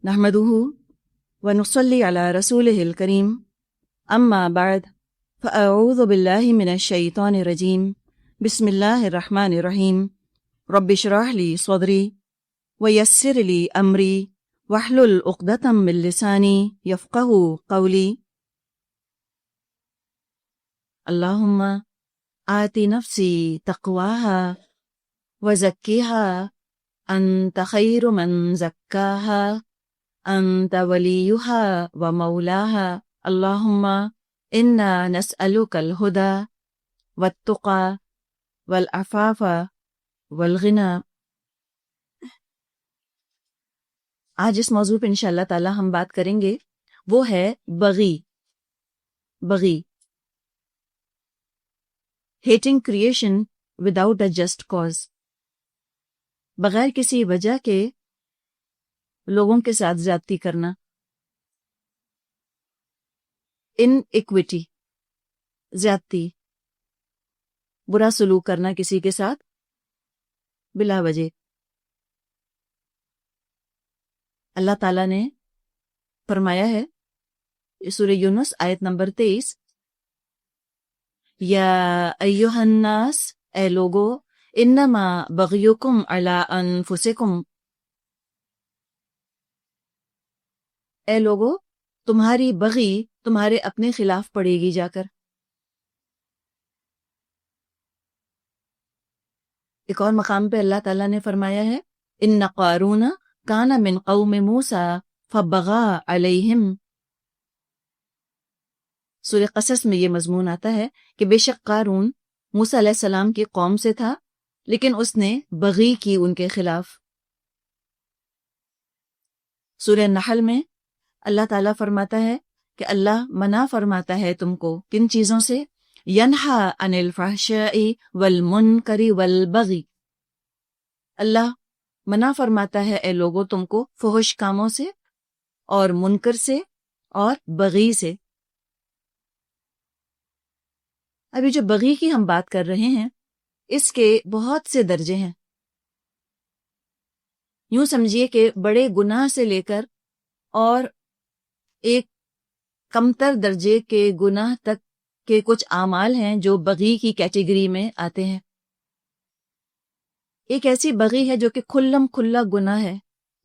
نحمدہ ونصلی علی رسولہ الکریم اما بعد فاعوذ باللہ من الشیطان الرجیم بسم اللہ الرحمن الرحیم رب اشرح لی صدری ویسر لی امری واحلل عقدۃ من لسانی یفقہوا قولی اللہم آتی نفسی تقواہا وزکیہا انت خیر من زکاہا انت ولیہا ومولاہا اللہم انا نسألک الہدی والتقی والعفاف والغنی۔ آج اس موضوع پہ انشاءاللہ تعالی ہم بات کریں گے، وہ ہے بغی، hating creation without a just cause، بغیر کسی وجہ کے لوگوں کے ساتھ زیادتی کرنا، ان ایکویٹی، زیادتی، برا سلوک کرنا کسی کے ساتھ بلا وجہ۔ اللہ تعالیٰ نے فرمایا ہے سورہ یونس آیت نمبر 23، یا ایہا الناس، اے لوگو، انما بغیکم علی انفسکم، اے لوگو تمہاری بغی تمہارے اپنے خلاف پڑے گی جا کر۔ ایک اور مقام پہ اللہ تعالیٰ نے فرمایا ہے ان قارون کان من قوم موسیٰ فبغى علیہم۔ سورہ قصص میں یہ مضمون آتا ہے کہ بے شک قارون موسیٰ علیہ السلام کی قوم سے تھا، لیکن اس نے بغی کی ان کے خلاف۔ سورہ نحل میں اللہ تعالیٰ فرماتا ہے کہ اللہ منع فرماتا ہے تم کو کن چیزوں سے؟ ینہا عن الفحشاء والمنکر والبغی، اللہ منع فرماتا ہے اے لوگو تم کو فحش کاموں سے اور منکر سے اور بغی سے۔ ابھی جو بغی کی ہم بات کر رہے ہیں اس کے بہت سے درجے ہیں۔ یوں سمجھیے کہ بڑے گناہ سے لے کر اور ایک کمتر درجے کے گناہ تک کے کچھ اعمال ہیں جو بغی کی کیٹیگری میں آتے ہیں۔ ایک ایسی بغی ہے جو کہ کھلم کھلا گناہ ہے،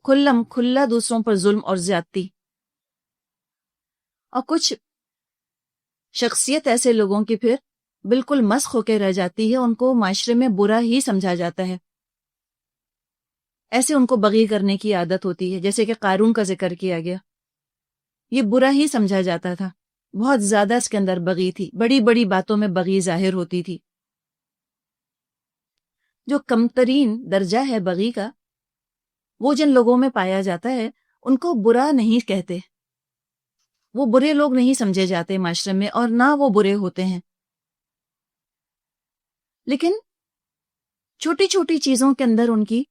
کھلم کھلا دوسروں پر ظلم اور زیادتی، اور کچھ شخصیت ایسے لوگوں کی پھر بالکل مسخ ہو کے رہ جاتی ہے، ان کو معاشرے میں برا ہی سمجھا جاتا ہے، ایسے ان کو بغی کرنے کی عادت ہوتی ہے۔ جیسے کہ قارون کا ذکر کیا گیا، یہ برا ہی سمجھا جاتا تھا، بہت زیادہ اس کے اندر بغی تھی، بڑی بڑی باتوں میں بغی ظاہر ہوتی تھی۔ جو کمترین درجہ ہے بغی کا، وہ جن لوگوں میں پایا جاتا ہے ان کو برا نہیں کہتے، وہ برے لوگ نہیں سمجھے جاتے معاشرے میں، اور نہ وہ برے ہوتے ہیں، لیکن چھوٹی چھوٹی چیزوں کے اندر ان کی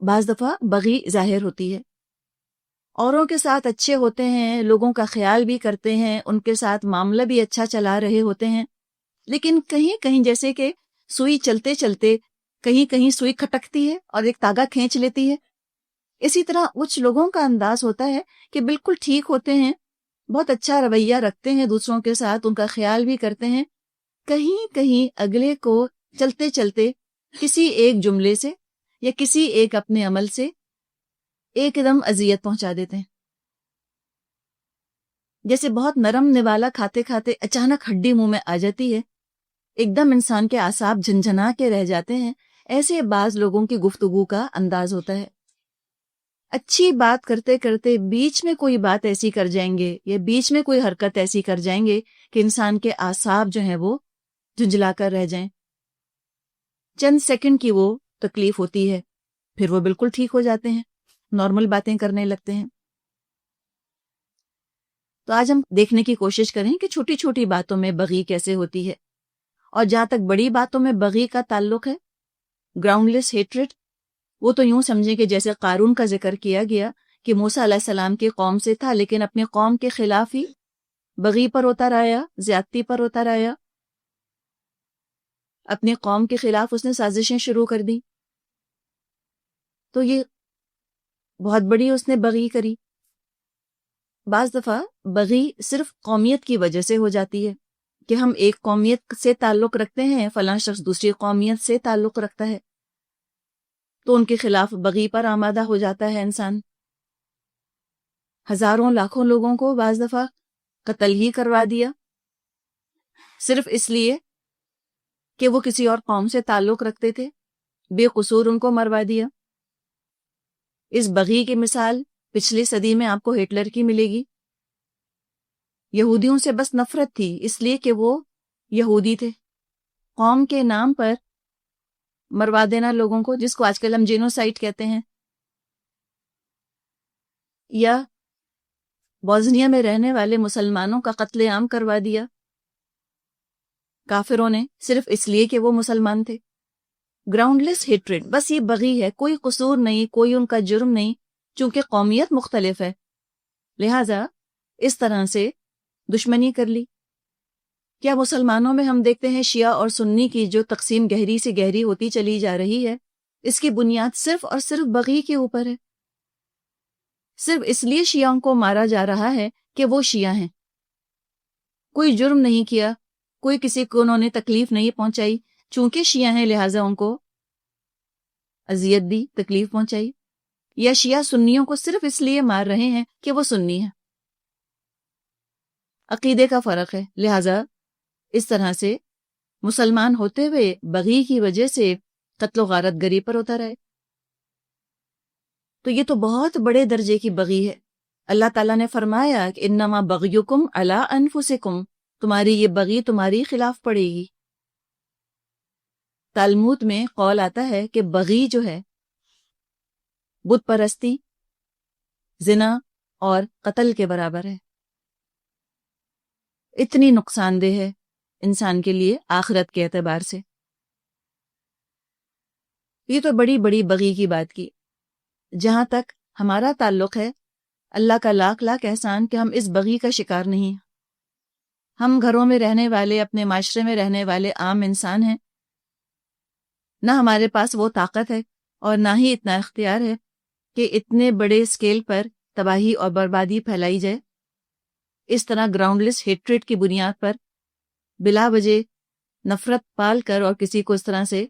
بعض دفعہ بغی ظاہر ہوتی ہے۔ اوروں کے ساتھ اچھے ہوتے ہیں، لوگوں کا خیال بھی کرتے ہیں، ان کے ساتھ معاملہ بھی اچھا چلا رہے ہوتے ہیں، لیکن کہیں کہیں جیسے کہ سوئی چلتے چلتے کہیں کہیں سوئی کھٹکتی ہے اور ایک تاگا کھینچ لیتی ہے، اسی طرح کچھ لوگوں کا انداز ہوتا ہے کہ بالکل ٹھیک ہوتے ہیں، بہت اچھا رویہ رکھتے ہیں دوسروں کے ساتھ، ان کا خیال بھی کرتے ہیں، کہیں کہیں اگلے کو چلتے چلتے کسی ایک جملے سے یا کسی ایک اپنے عمل سے ایک دم اذیت پہنچا دیتے ہیں۔ جیسے بہت نرم نوالا کھاتے کھاتے اچانک ہڈی منہ میں آ جاتی ہے، ایک دم انسان کے اعصاب جھنجھنا کے رہ جاتے ہیں، ایسے بعض لوگوں کی گفتگو کا انداز ہوتا ہے۔ اچھی بات کرتے کرتے بیچ میں کوئی بات ایسی کر جائیں گے یا بیچ میں کوئی حرکت ایسی کر جائیں گے کہ انسان کے اعصاب جو ہیں وہ جھنجھلا کر رہ جائیں، چند سیکنڈ کی وہ تکلیف ہوتی ہے، پھر وہ بالکل ٹھیک ہو جاتے ہیں، نارمل باتیں کرنے لگتے ہیں۔ تو آج ہم دیکھنے کی کوشش کریں کہ چھوٹی چھوٹی باتوں میں بغی کیسے ہوتی ہے، اور جہاں تک بڑی باتوں میں بغی کا تعلق ہے، گراؤنڈ لیس ہیٹریڈ، وہ تو یوں سمجھیں کہ جیسے قارون کا ذکر کیا گیا کہ موسیٰ علیہ السلام کی قوم سے تھا، لیکن اپنی قوم کے خلاف ہی بغی پر ہوتا رہا، زیادتی پر ہوتا رہا، اپنی قوم کے خلاف اس نے سازشیں شروع کر دی، تو یہ بہت بڑی اس نے بغی کری۔ بعض دفعہ بغی صرف قومیت کی وجہ سے ہو جاتی ہے کہ ہم ایک قومیت سے تعلق رکھتے ہیں، فلاں شخص دوسری قومیت سے تعلق رکھتا ہے، تو ان کے خلاف بغی پر آمادہ ہو جاتا ہے انسان. ہزاروں لاکھوں لوگوں کو بعض دفعہ قتل ہی کروا دیا صرف اس لیے کہ وہ کسی اور قوم سے تعلق رکھتے تھے، بے قصور ان کو مروا دیا. اس بغی کی مثال پچھلی صدی میں آپ کو ہٹلر کی ملے گی. یہودیوں سے بس نفرت تھی اس لیے کہ وہ یہودی تھے. قوم کے نام پر مروا دینا لوگوں کو، جس کو آج کل ہم جینوسائیڈ کہتے ہیں. یا بوسنیا میں رہنے والے مسلمانوں کا قتل عام کروا دیا کافروں نے صرف اس لیے کہ وہ مسلمان تھے. گراؤنڈ لیس ہیٹریڈ، بس یہ بغی ہے، کوئی قصور نہیں، کوئی ان کا جرم نہیں، چونکہ قومیت مختلف ہے لہٰذا اس طرح سے دشمنی کر لی. کیا مسلمانوں میں ہم دیکھتے ہیں شیعہ اور سنی کی جو تقسیم گہری سے گہری ہوتی چلی جا رہی ہے، اس کی بنیاد صرف اور صرف بغی کے اوپر ہے. صرف اس لیے شیعوں کو مارا جا رہا ہے کہ وہ شیعہ ہیں، کوئی جرم نہیں کیا، کوئی کسی کو انہوں نے تکلیف نہیں پہنچائی، چونکہ شیعہ ہیں لہٰذا ان کو اذیت دی، تکلیف پہنچائی. یا شیعہ سنیوں کو صرف اس لیے مار رہے ہیں کہ وہ سنی ہیں. عقیدے کا فرق ہے، لہٰذا اس طرح سے مسلمان ہوتے ہوئے بغی کی وجہ سے قتل و غارت گری پر ہوتا رہے. تو یہ تو بہت بڑے درجے کی بغی ہے. اللہ تعالیٰ نے فرمایا کہ انما بغیکم علی انفسکم، تمہاری یہ بغی تمہاری خلاف پڑے گی. تالمود میں قول آتا ہے کہ بغی جو ہے بت پرستی، زنا اور قتل کے برابر ہے. اتنی نقصان دہ ہے انسان کے لیے آخرت کے اعتبار سے. یہ تو بڑی بڑی بغی کی بات کی. جہاں تک ہمارا تعلق ہے، اللہ کا لاکھ لاکھ احسان کہ ہم اس بغی کا شکار نہیں. ہم گھروں میں رہنے والے، اپنے معاشرے میں رہنے والے عام انسان ہیں. نہ ہمارے پاس وہ طاقت ہے اور نہ ہی اتنا اختیار ہے کہ اتنے بڑے اسکیل پر تباہی اور بربادی پھیلائی جائے. اس طرح گراؤنڈ لیس ہیٹریڈ کی بنیاد پر بلا وجہ نفرت پال کر اور کسی کو اس طرح سے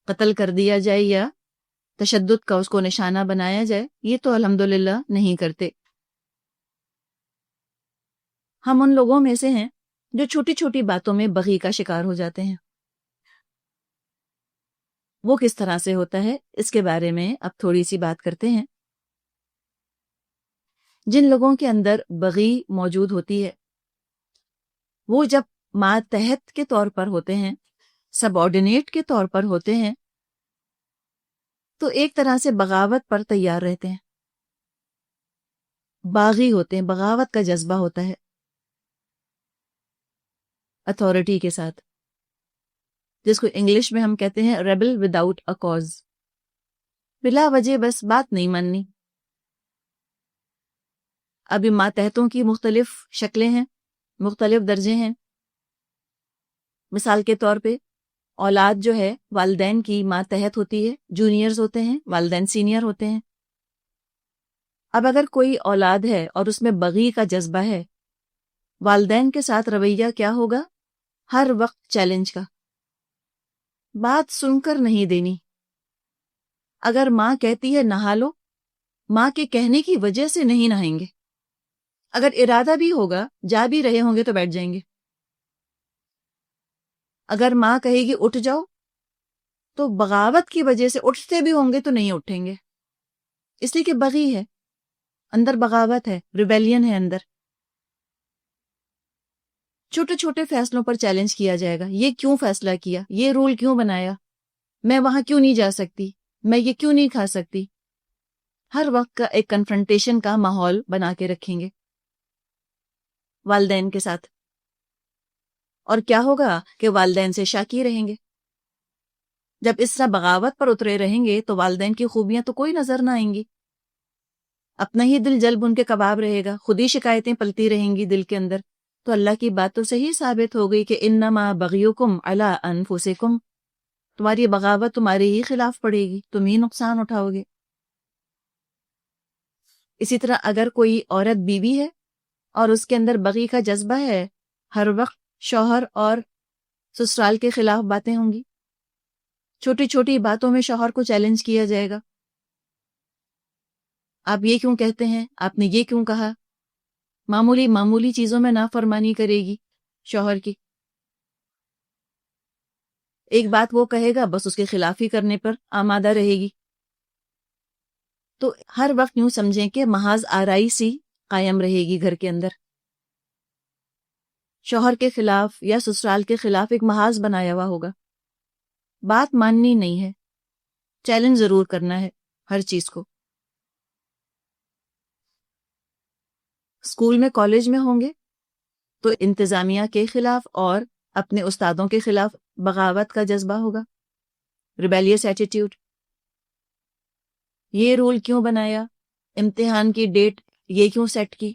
قتل کر دیا جائے یا تشدد کا اس کو نشانہ بنایا جائے، یہ تو الحمدللہ نہیں کرتے. ہم ان لوگوں میں سے ہیں جو چھوٹی چھوٹی باتوں میں بغی کا شکار ہو جاتے ہیں. وہ کس طرح سے ہوتا ہے اس کے بارے میں اب تھوڑی سی بات کرتے ہیں. جن لوگوں کے اندر بغی موجود ہوتی ہے وہ جب ماتحت کے طور پر ہوتے ہیں، سب آرڈینیٹ کے طور پر ہوتے ہیں، تو ایک طرح سے بغاوت پر تیار رہتے ہیں. باغی ہوتے ہیں، بغاوت کا جذبہ ہوتا ہے اتھارٹی کے ساتھ، جس کو انگلش میں ہم کہتے ہیں ریبل وداؤٹ اے کاز. بلا وجہ بس بات نہیں ماننی. ابھی ماتحتوں کی مختلف شکلیں ہیں، مختلف درجے ہیں. مثال کے طور پہ اولاد جو ہے والدین کی ماتحت ہوتی ہے، جونیئرز ہوتے ہیں، والدین سینئر ہوتے ہیں. اب اگر کوئی اولاد ہے اور اس میں بغی کا جذبہ ہے، والدین کے ساتھ رویہ کیا ہوگا؟ ہر وقت چیلنج کا، بات سن کر نہیں دینی. اگر ماں کہتی ہے نہا لو، ماں کے کہنے کی وجہ سے نہیں نہائیں گے. اگر ارادہ بھی ہوگا، جا بھی رہے ہوں گے تو بیٹھ جائیں گے. اگر ماں کہے گی اٹھ جاؤ، تو بغاوت کی وجہ سے اٹھتے بھی ہوں گے تو نہیں اٹھیں گے، اس لیے کہ بغی ہے، اندر بغاوت ہے، ریبیلین ہے اندر. چھوٹے چھوٹے فیصلوں پر چیلنج کیا جائے گا. یہ کیوں فیصلہ کیا؟ یہ رول کیوں بنایا؟ میں وہاں کیوں نہیں جا سکتی؟ میں یہ کیوں نہیں کھا سکتی؟ ہر وقت کا ایک کنفرنٹیشن کا ماحول بنا کے رکھیں گے والدین کے ساتھ. اور کیا ہوگا کہ والدین سے شاکی رہیں گے. جب اس طرح بغاوت پر اترے رہیں گے تو والدین کی خوبیاں تو کوئی نظر نہ آئیں گی. اپنا ہی دل جلب ان کے کباب رہے گا، خود ہی شکایتیں پلتی رہیں گی دل کے اندر. تو اللہ کی بات تو صحیح ثابت ہو گئی کہ انما بغیکم علی انفسکم، تمہاری بغاوت تمہارے ہی خلاف پڑے گی، تم ہی نقصان اٹھاؤ گے. اسی طرح اگر کوئی عورت بیوی ہے اور اس کے اندر بغی کا جذبہ ہے، ہر وقت شوہر اور سسرال کے خلاف باتیں ہوں گی، چھوٹی چھوٹی باتوں میں شوہر کو چیلنج کیا جائے گا، آپ یہ کیوں کہتے ہیں، آپ نے یہ کیوں کہا، معمولی معمولی چیزوں میں نافرمانی کرے گی شوہر کی، ایک بات وہ کہے گا بس اس کے خلاف ہی کرنے پر آمادہ رہے گی۔ تو ہر وقت یوں سمجھیں کہ محاذ آرائی سی قائم رہے گی گھر کے اندر، شوہر کے خلاف یا سسرال کے خلاف ایک محاذ بنایا ہوا ہوگا، بات ماننی نہیں ہے، چیلنج ضرور کرنا ہے ہر چیز کو۔ اسکول میں کالج میں ہوں گے تو انتظامیہ کے خلاف اور اپنے استادوں کے خلاف بغاوت کا جذبہ ہوگا، ریبیلیس ایٹیٹیوڈ، یہ رول کیوں بنایا، امتحان کی ڈیٹ یہ کیوں سیٹ کی،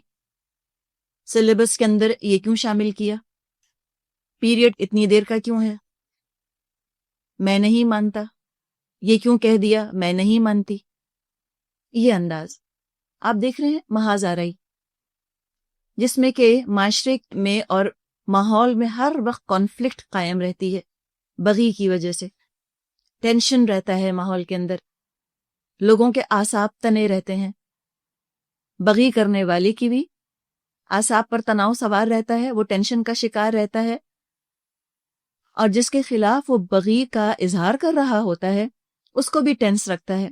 سلیبس کے اندر یہ کیوں شامل کیا، پیریڈ اتنی دیر کا کیوں ہے، میں نہیں مانتا، یہ کیوں کہہ دیا، میں نہیں مانتی، یہ انداز آپ دیکھ رہے ہیں محاذ آرائی، جس میں کہ معاشرے میں اور ماحول میں ہر وقت کانفلکٹ قائم رہتی ہے، بغی کی وجہ سے ٹینشن رہتا ہے ماحول کے اندر، لوگوں کے اعصاب تنے رہتے ہیں، بغی کرنے والے کی بھی اعصاب پر تناؤ سوار رہتا ہے، وہ ٹینشن کا شکار رہتا ہے، اور جس کے خلاف وہ بغی کا اظہار کر رہا ہوتا ہے اس کو بھی ٹینس رکھتا ہے۔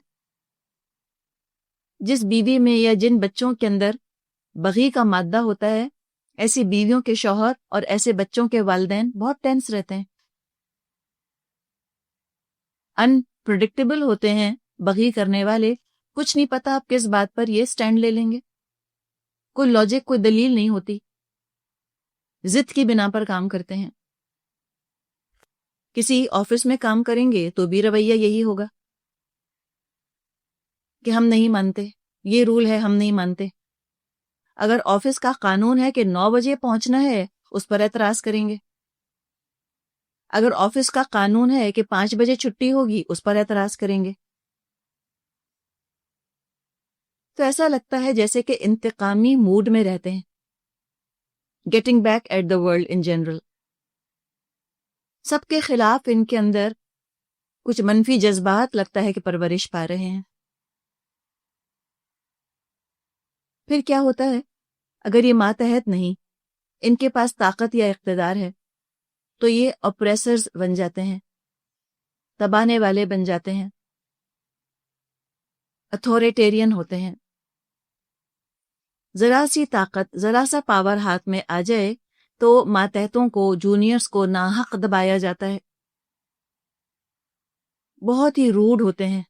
جس بیوی میں یا جن بچوں کے اندر بغی کا مادہ ہوتا ہے، ایسی بیویوں کے شوہر اور ایسے بچوں کے والدین بہت ٹینس رہتے ہیں، انپریڈکٹیبل ہوتے ہیں بغی کرنے والے، کچھ نہیں پتا آپ کس بات پر یہ سٹینڈ لے لیں گے، کوئی لاجک کوئی دلیل نہیں ہوتی، ضد کی بنا پر کام کرتے ہیں۔ کسی آفس میں کام کریں گے تو بھی رویہ یہی ہوگا کہ ہم نہیں مانتے، یہ رول ہے ہم نہیں مانتے، اگر آفس کا قانون ہے کہ 9 بجے پہنچنا ہے اس پر اعتراض کریں گے، اگر آفس کا قانون ہے کہ 5 بجے چھٹی ہوگی اس پر اعتراض کریں گے۔ تو ایسا لگتا ہے جیسے کہ انتقامی موڈ میں رہتے ہیں، getting back at the world in general, سب کے خلاف ان کے اندر کچھ منفی جذبات لگتا ہے کہ پرورش پا رہے ہیں۔ پھر کیا ہوتا ہے، اگر یہ ماتحت نہیں، ان کے پاس طاقت یا اقتدار ہے تو یہ اپریسرز بن جاتے ہیں، دبانے والے بن جاتے ہیں، اتھارٹیرین ہوتے ہیں، ذرا سی طاقت ذرا سا پاور ہاتھ میں آ جائے تو ماتحتوں کو جونیئرز کو ناحق دبایا جاتا ہے، بہت ہی روڈ ہوتے ہیں۔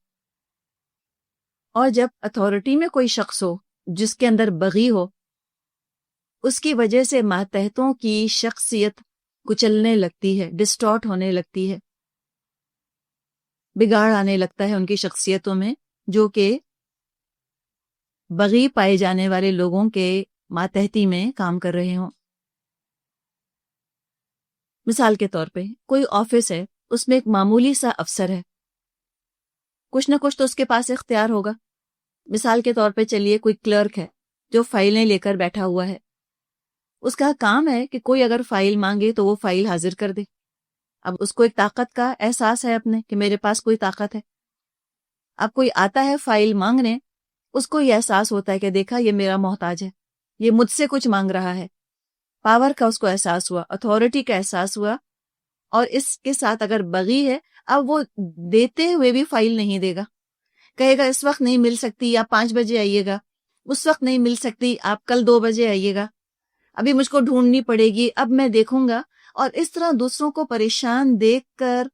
اور جب اتھارٹی میں کوئی شخص ہو جس کے اندر بغی ہو، اس کی وجہ سے ماتحتوں کی شخصیت کچلنے لگتی ہے، ڈسٹارٹ ہونے لگتی ہے، بگاڑ آنے لگتا ہے ان کی شخصیتوں میں، جو کہ بغی پائے جانے والے لوگوں کے ماتحتی میں کام کر رہے ہوں۔ مثال کے طور پہ کوئی آفس ہے، اس میں ایک معمولی سا افسر ہے، کچھ نہ کچھ تو اس کے پاس اختیار ہوگا، مثال کے طور پہ چلیے کوئی کلرک ہے جو فائلیں لے کر بیٹھا ہوا ہے، اس کا کام ہے کہ کوئی اگر فائل مانگے تو وہ فائل حاضر کر دے، اب اس کو ایک طاقت کا احساس ہے اپنے کہ میرے پاس کوئی طاقت ہے، اب کوئی آتا ہے فائل مانگنے، اس کو یہ احساس ہوتا ہے کہ دیکھا یہ میرا محتاج ہے، یہ مجھ سے کچھ مانگ رہا ہے، پاور کا اس کو احساس ہوا، اتھارٹی کا احساس ہوا، اور اس کے ساتھ اگر بغی ہے اب وہ دیتے ہوئے بھی فائل نہیں دے گا، کہے گا اس وقت نہیں مل سکتی، آپ 5 بجے آئیے گا، اس وقت نہیں مل سکتی، آپ کل 2 بجے آئیے گا، ابھی مجھ کو ڈھونڈنی پڑے گی، اب میں دیکھوں گا، اور اس طرح دوسروں کو پریشان دیکھ کر،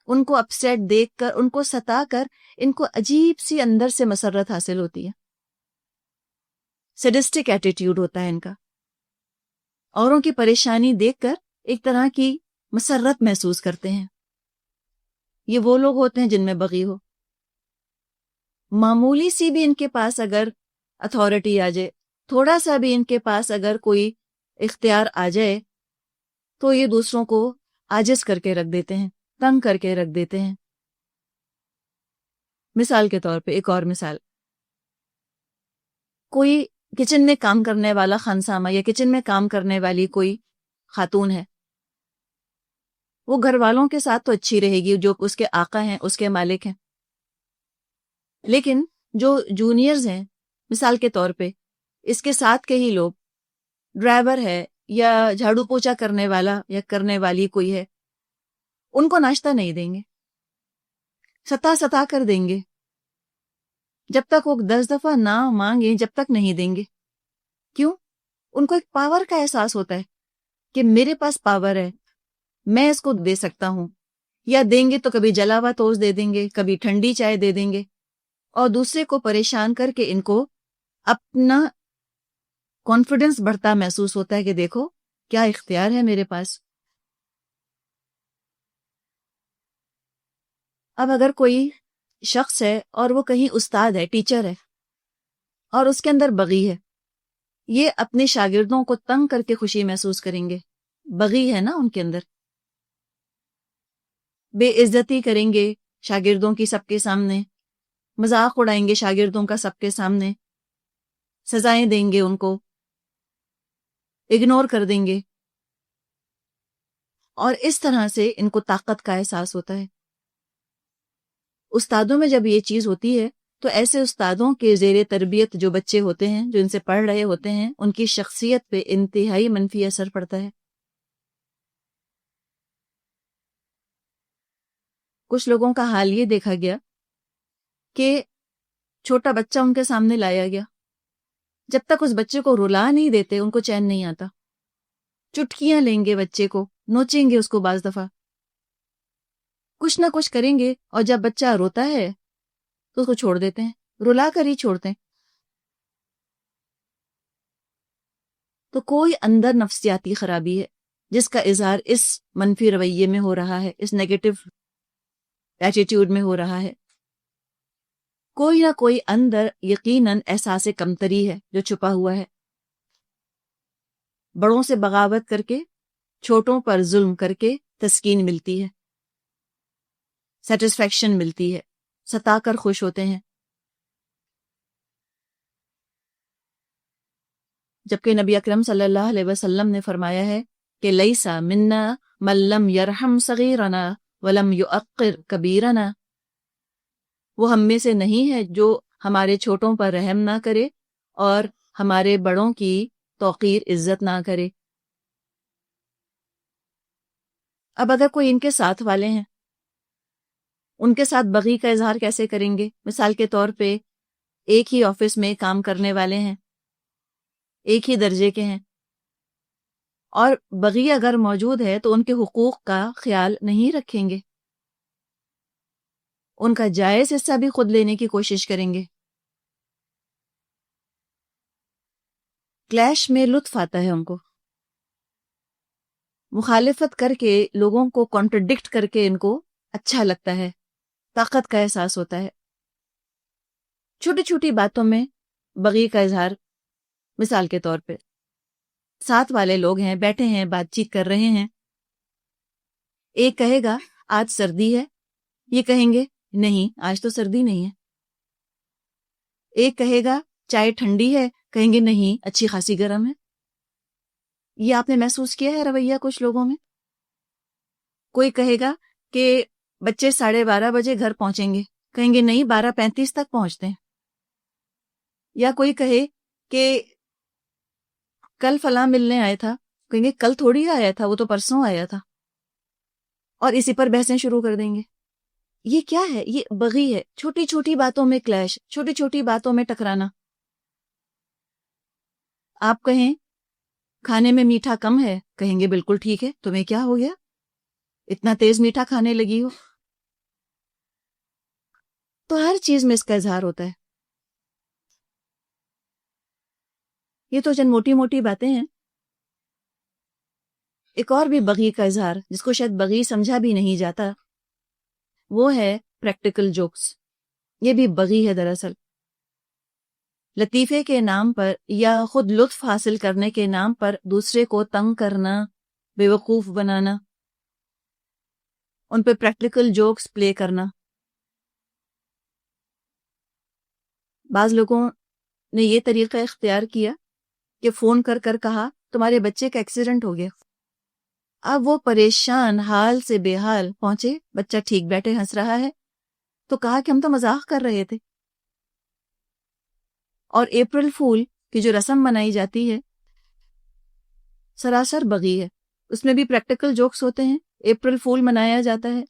ان کو اپسیٹ دیکھ کر، ان کو ستا کر، ان کو عجیب سی اندر سے مسرت حاصل ہوتی ہے، سیڈسٹک ایٹیٹیوڈ ہوتا ہے ان کا، اوروں کی پریشانی دیکھ کر ایک طرح کی مسرت محسوس کرتے ہیں۔ یہ وہ لوگ ہوتے ہیں جن میں بغی ہو، معمولی سی بھی ان کے پاس اگر اتھارٹی آ جائے، تھوڑا سا بھی ان کے پاس اگر کوئی اختیار آ جائے تو یہ دوسروں کو عاجز کر کے رکھ دیتے ہیں، تنگ کر کے رکھ دیتے ہیں۔ مثال کے طور پہ ایک اور مثال، کوئی کچن میں کام کرنے والا خانسامہ یا کچن میں کام کرنے والی کوئی خاتون ہے، وہ گھر والوں کے ساتھ تو اچھی رہے گی، جو اس کے آقا ہیں، اس کے مالک ہیں، لیکن جو جونیئرز ہیں مثال کے طور پہ اس کے ساتھ کے ہی لوگ، ڈرائیور ہے یا جھاڑو پوچھا کرنے والا یا کرنے والی کوئی ہے، ان کو ناشتہ نہیں دیں گے، ستا کر دیں گے، جب تک وہ 10 دفعہ نہ مانگیں جب تک نہیں دیں گے۔ کیوں؟ ان کو ایک پاور کا احساس ہوتا ہے کہ میرے پاس پاور ہے، میں اس کو دے سکتا ہوں، یا دیں گے تو کبھی جلا ہوا توز دے دیں گے، کبھی ٹھنڈی چائے دے دیں گے، اور دوسرے کو پریشان کر کے ان کو اپنا کانفیڈنس بڑھتا محسوس ہوتا ہے کہ دیکھو کیا اختیار ہے میرے پاس۔ اب اگر کوئی شخص ہے اور وہ کہیں استاد ہے، ٹیچر ہے، اور اس کے اندر بغی ہے، یہ اپنے شاگردوں کو تنگ کر کے خوشی محسوس کریں گے، بغی ہے نا ان کے اندر، بے عزتی کریں گے شاگردوں کی سب کے سامنے، مذاق اڑائیں گے شاگردوں کا سب کے سامنے، سزائیں دیں گے ان کو، اگنور کر دیں گے، اور اس طرح سے ان کو طاقت کا احساس ہوتا ہے۔ استادوں میں جب یہ چیز ہوتی ہے تو ایسے استادوں کے زیر تربیت جو بچے ہوتے ہیں، جو ان سے پڑھ رہے ہوتے ہیں، ان کی شخصیت پہ انتہائی منفی اثر پڑتا ہے۔ کچھ لوگوں کا حال یہ دیکھا گیا کہ چھوٹا بچہ ان کے سامنے لایا گیا، جب تک اس بچے کو رلا نہیں دیتے ان کو چین نہیں آتا، چٹکیاں لیں گے بچے کو، نوچیں گے اس کو، بعض دفعہ کچھ نہ کچھ کریں گے، اور جب بچہ روتا ہے تو اس کو چھوڑ دیتے ہیں، رلا کر ہی چھوڑتے ہیں۔ تو کوئی اندر نفسیاتی خرابی ہے جس کا اظہار اس منفی رویے میں ہو رہا ہے، اس نیگیٹو ایٹیٹیوڈ میں ہو رہا ہے۔ کوئی نہ کوئی اندر یقیناً احساس کمتری ہے جو چھپا ہوا ہے، بڑوں سے بغاوت کر کے، چھوٹوں پر ظلم کر کے تسکین ملتی ہے، سیٹسفیکشن ملتی ہے، ستا کر خوش ہوتے ہیں۔ جبکہ نبی اکرم صلی اللہ علیہ وسلم نے فرمایا ہے کہ لیسا منا من لم یرحم صغیرنا ولم یؤقر کبیرنا، وہ ہم میں سے نہیں ہے جو ہمارے چھوٹوں پر رحم نہ کرے اور ہمارے بڑوں کی توقیر عزت نہ کرے۔ اب اگر کوئی ان کے ساتھ والے ہیں، ان کے ساتھ بغی کا اظہار کیسے کریں گے؟ مثال کے طور پہ ایک ہی آفس میں کام کرنے والے ہیں، ایک ہی درجے کے ہیں، اور بغی اگر موجود ہے تو ان کے حقوق کا خیال نہیں رکھیں گے، ان کا جائز حصہ بھی خود لینے کی کوشش کریں گے۔ کلیش میں لطف آتا ہے ان کو، مخالفت کر کے لوگوں کو کانٹرڈکٹ کر کے ان کو اچھا لگتا ہے، طاقت کا احساس ہوتا ہے۔ چھوٹی چھوٹی باتوں میں بغی کا اظہار، مثال کے طور پہ ساتھ والے لوگ ہیں، بیٹھے ہیں، بات چیت کر رہے ہیں، ایک کہے گا آج سردی ہے، یہ کہیں گے نہیں آج تو سردی نہیں ہے۔ ایک کہے گا چائے ٹھنڈی ہے، کہیں گے نہیں اچھی خاصی گرم ہے۔ یہ آپ نے محسوس کیا ہے رویہ کچھ لوگوں میں؟ کوئی کہے گا کہ بچے 12:30 بجے گھر پہنچیں گے، کہیں گے نہیں 12:35 تک پہنچتے ہیں۔ یا کوئی کہے کہ کل فلاں ملنے آیا تھا، کہیں گے کل تھوڑی آیا تھا، وہ تو پرسوں آیا تھا، اور اسی پر بحثیں شروع کر دیں گے۔ یہ کیا ہے؟ یہ بغی ہے، چھوٹی چھوٹی باتوں میں کلیش، چھوٹی چھوٹی باتوں میں ٹکرانا۔ آپ کہیں کھانے میں میٹھا کم ہے، کہیں گے بالکل ٹھیک ہے، تمہیں کیا ہو گیا اتنا تیز میٹھا کھانے لگی ہو؟ تو ہر چیز میں اس کا اظہار ہوتا ہے۔ یہ تو چند موٹی موٹی باتیں ہیں۔ ایک اور بھی بغی کا اظہار جس کو شاید بغی سمجھا بھی نہیں جاتا، وہ ہے پریکٹیکل جوکس۔ یہ بھی بغی ہے دراصل۔ لطیفے کے نام پر یا خود لطف حاصل کرنے کے نام پر دوسرے کو تنگ کرنا، بیوقوف بنانا، ان پہ پریکٹیکل جوکس پلے کرنا۔ بعض لوگوں نے یہ طریقہ اختیار کیا کہ فون کر کر کہا تمہارے بچے کا ایکسیڈنٹ ہو گیا۔ اب وہ پریشان حال سے بے حال پہنچے، بچہ ٹھیک بیٹھے ہنس رہا ہے، تو کہا کہ ہم تو مذاق کر رہے تھے۔ اور اپریل فول کی جو رسم منائی جاتی ہے سراسر بغی ہے، اس میں بھی پریکٹیکل جوکس ہوتے ہیں۔ اپریل فول منایا جاتا ہے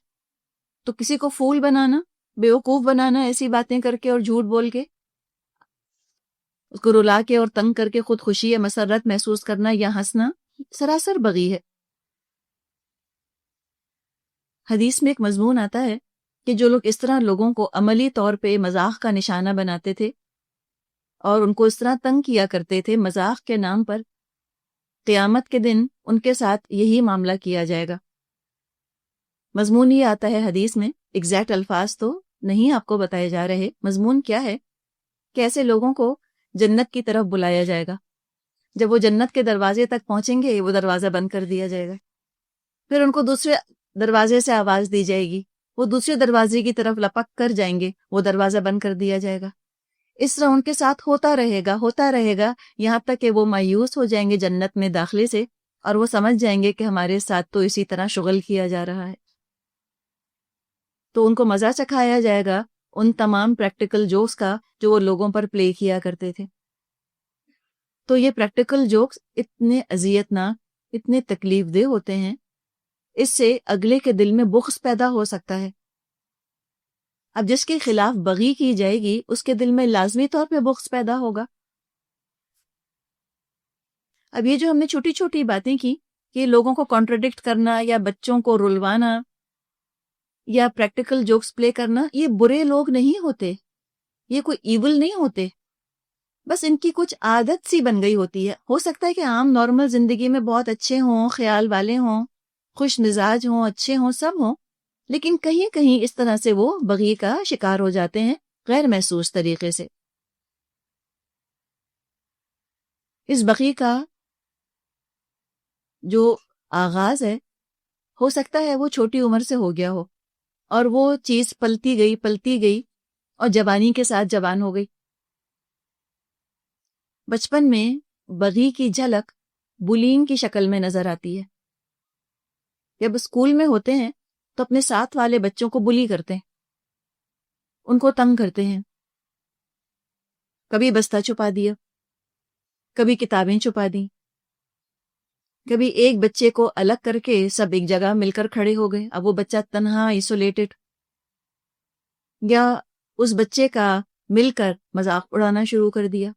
تو کسی کو فول بنانا، بیوقوف بنانا، ایسی باتیں کر کے اور جھوٹ بول کے، اس کو رلا کے اور تنگ کر کے خود خوشی یا مسرت محسوس کرنا یا ہنسنا سراسر بغی ہے۔ حدیث میں ایک مضمون آتا ہے کہ جو لوگ اس طرح لوگوں کو عملی طور پہ مذاق کا نشانہ بناتے تھے اور ان کو اس طرح تنگ کیا کرتے تھے مذاق کے نام پر، قیامت کے دن ان کے ساتھ یہی معاملہ کیا جائے گا۔ مضمون یہ آتا ہے حدیث میں، ایگزیکٹ الفاظ تو نہیں آپ کو بتائے جا رہے، مضمون کیا ہے کہ ایسے لوگوں کو جنت کی طرف بلایا جائے گا۔ جب وہ جنت کے دروازے تک پہنچیں گے وہ دروازہ بند کر دیا جائے گا، پھر ان کو دوسرے دروازے سے آواز دی جائے گی، وہ دوسرے دروازے کی طرف لپک کر جائیں گے، وہ دروازہ بند کر دیا جائے گا۔ اس طرح ان کے ساتھ ہوتا رہے گا یہاں تک کہ وہ مایوس ہو جائیں گے جنت میں داخلے سے، اور وہ سمجھ جائیں گے کہ ہمارے ساتھ تو اسی طرح شغل کیا جا رہا ہے۔ تو ان کو مزہ چکھایا جائے گا ان تمام پریکٹیکل جوکس کا جو وہ لوگوں پر پلے کیا کرتے تھے۔ تو یہ پریکٹیکل جوکس اتنے اذیت ناک، اتنے تکلیف دہ ہوتے ہیں، اس سے اگلے کے دل میں بغض پیدا ہو سکتا ہے۔ اب جس کے خلاف بغی کی جائے گی اس کے دل میں لازمی طور پہ بغض پیدا ہوگا۔ اب یہ جو ہم نے چھوٹی چھوٹی باتیں کی کہ لوگوں کو کانٹرڈکٹ کرنا یا بچوں کو رلوانا یا پریکٹیکل جوکس پلے کرنا، یہ برے لوگ نہیں ہوتے، یہ کوئی ایول نہیں ہوتے، بس ان کی کچھ عادت سی بن گئی ہوتی ہے۔ ہو سکتا ہے کہ عام نارمل زندگی میں بہت اچھے ہوں، خیال والے ہوں، خوش مزاج ہوں، اچھے ہوں، سب ہوں، لیکن کہیں کہیں اس طرح سے وہ بغی کا شکار ہو جاتے ہیں غیر محسوس طریقے سے۔ اس بغی کا جو آغاز ہے ہو سکتا ہے وہ چھوٹی عمر سے ہو گیا ہو، اور وہ چیز پلتی گئی اور جوانی کے ساتھ جوان ہو گئی۔ بچپن میں بغی کی جھلک بولینگ کی شکل میں نظر آتی ہے۔ جب اسکول میں ہوتے ہیں تو اپنے ساتھ والے بچوں کو بلی کرتے ہیں، ان کو تنگ کرتے ہیں، کبھی بستہ چھپا دیا، کبھی کتابیں چھپا دیں، کبھی ایک بچے کو الگ کر کے سب ایک جگہ مل کر کھڑے ہو گئے، اب وہ بچہ تنہا آئسولیٹڈ، یا اس بچے کا مل کر مذاق اڑانا شروع کر دیا۔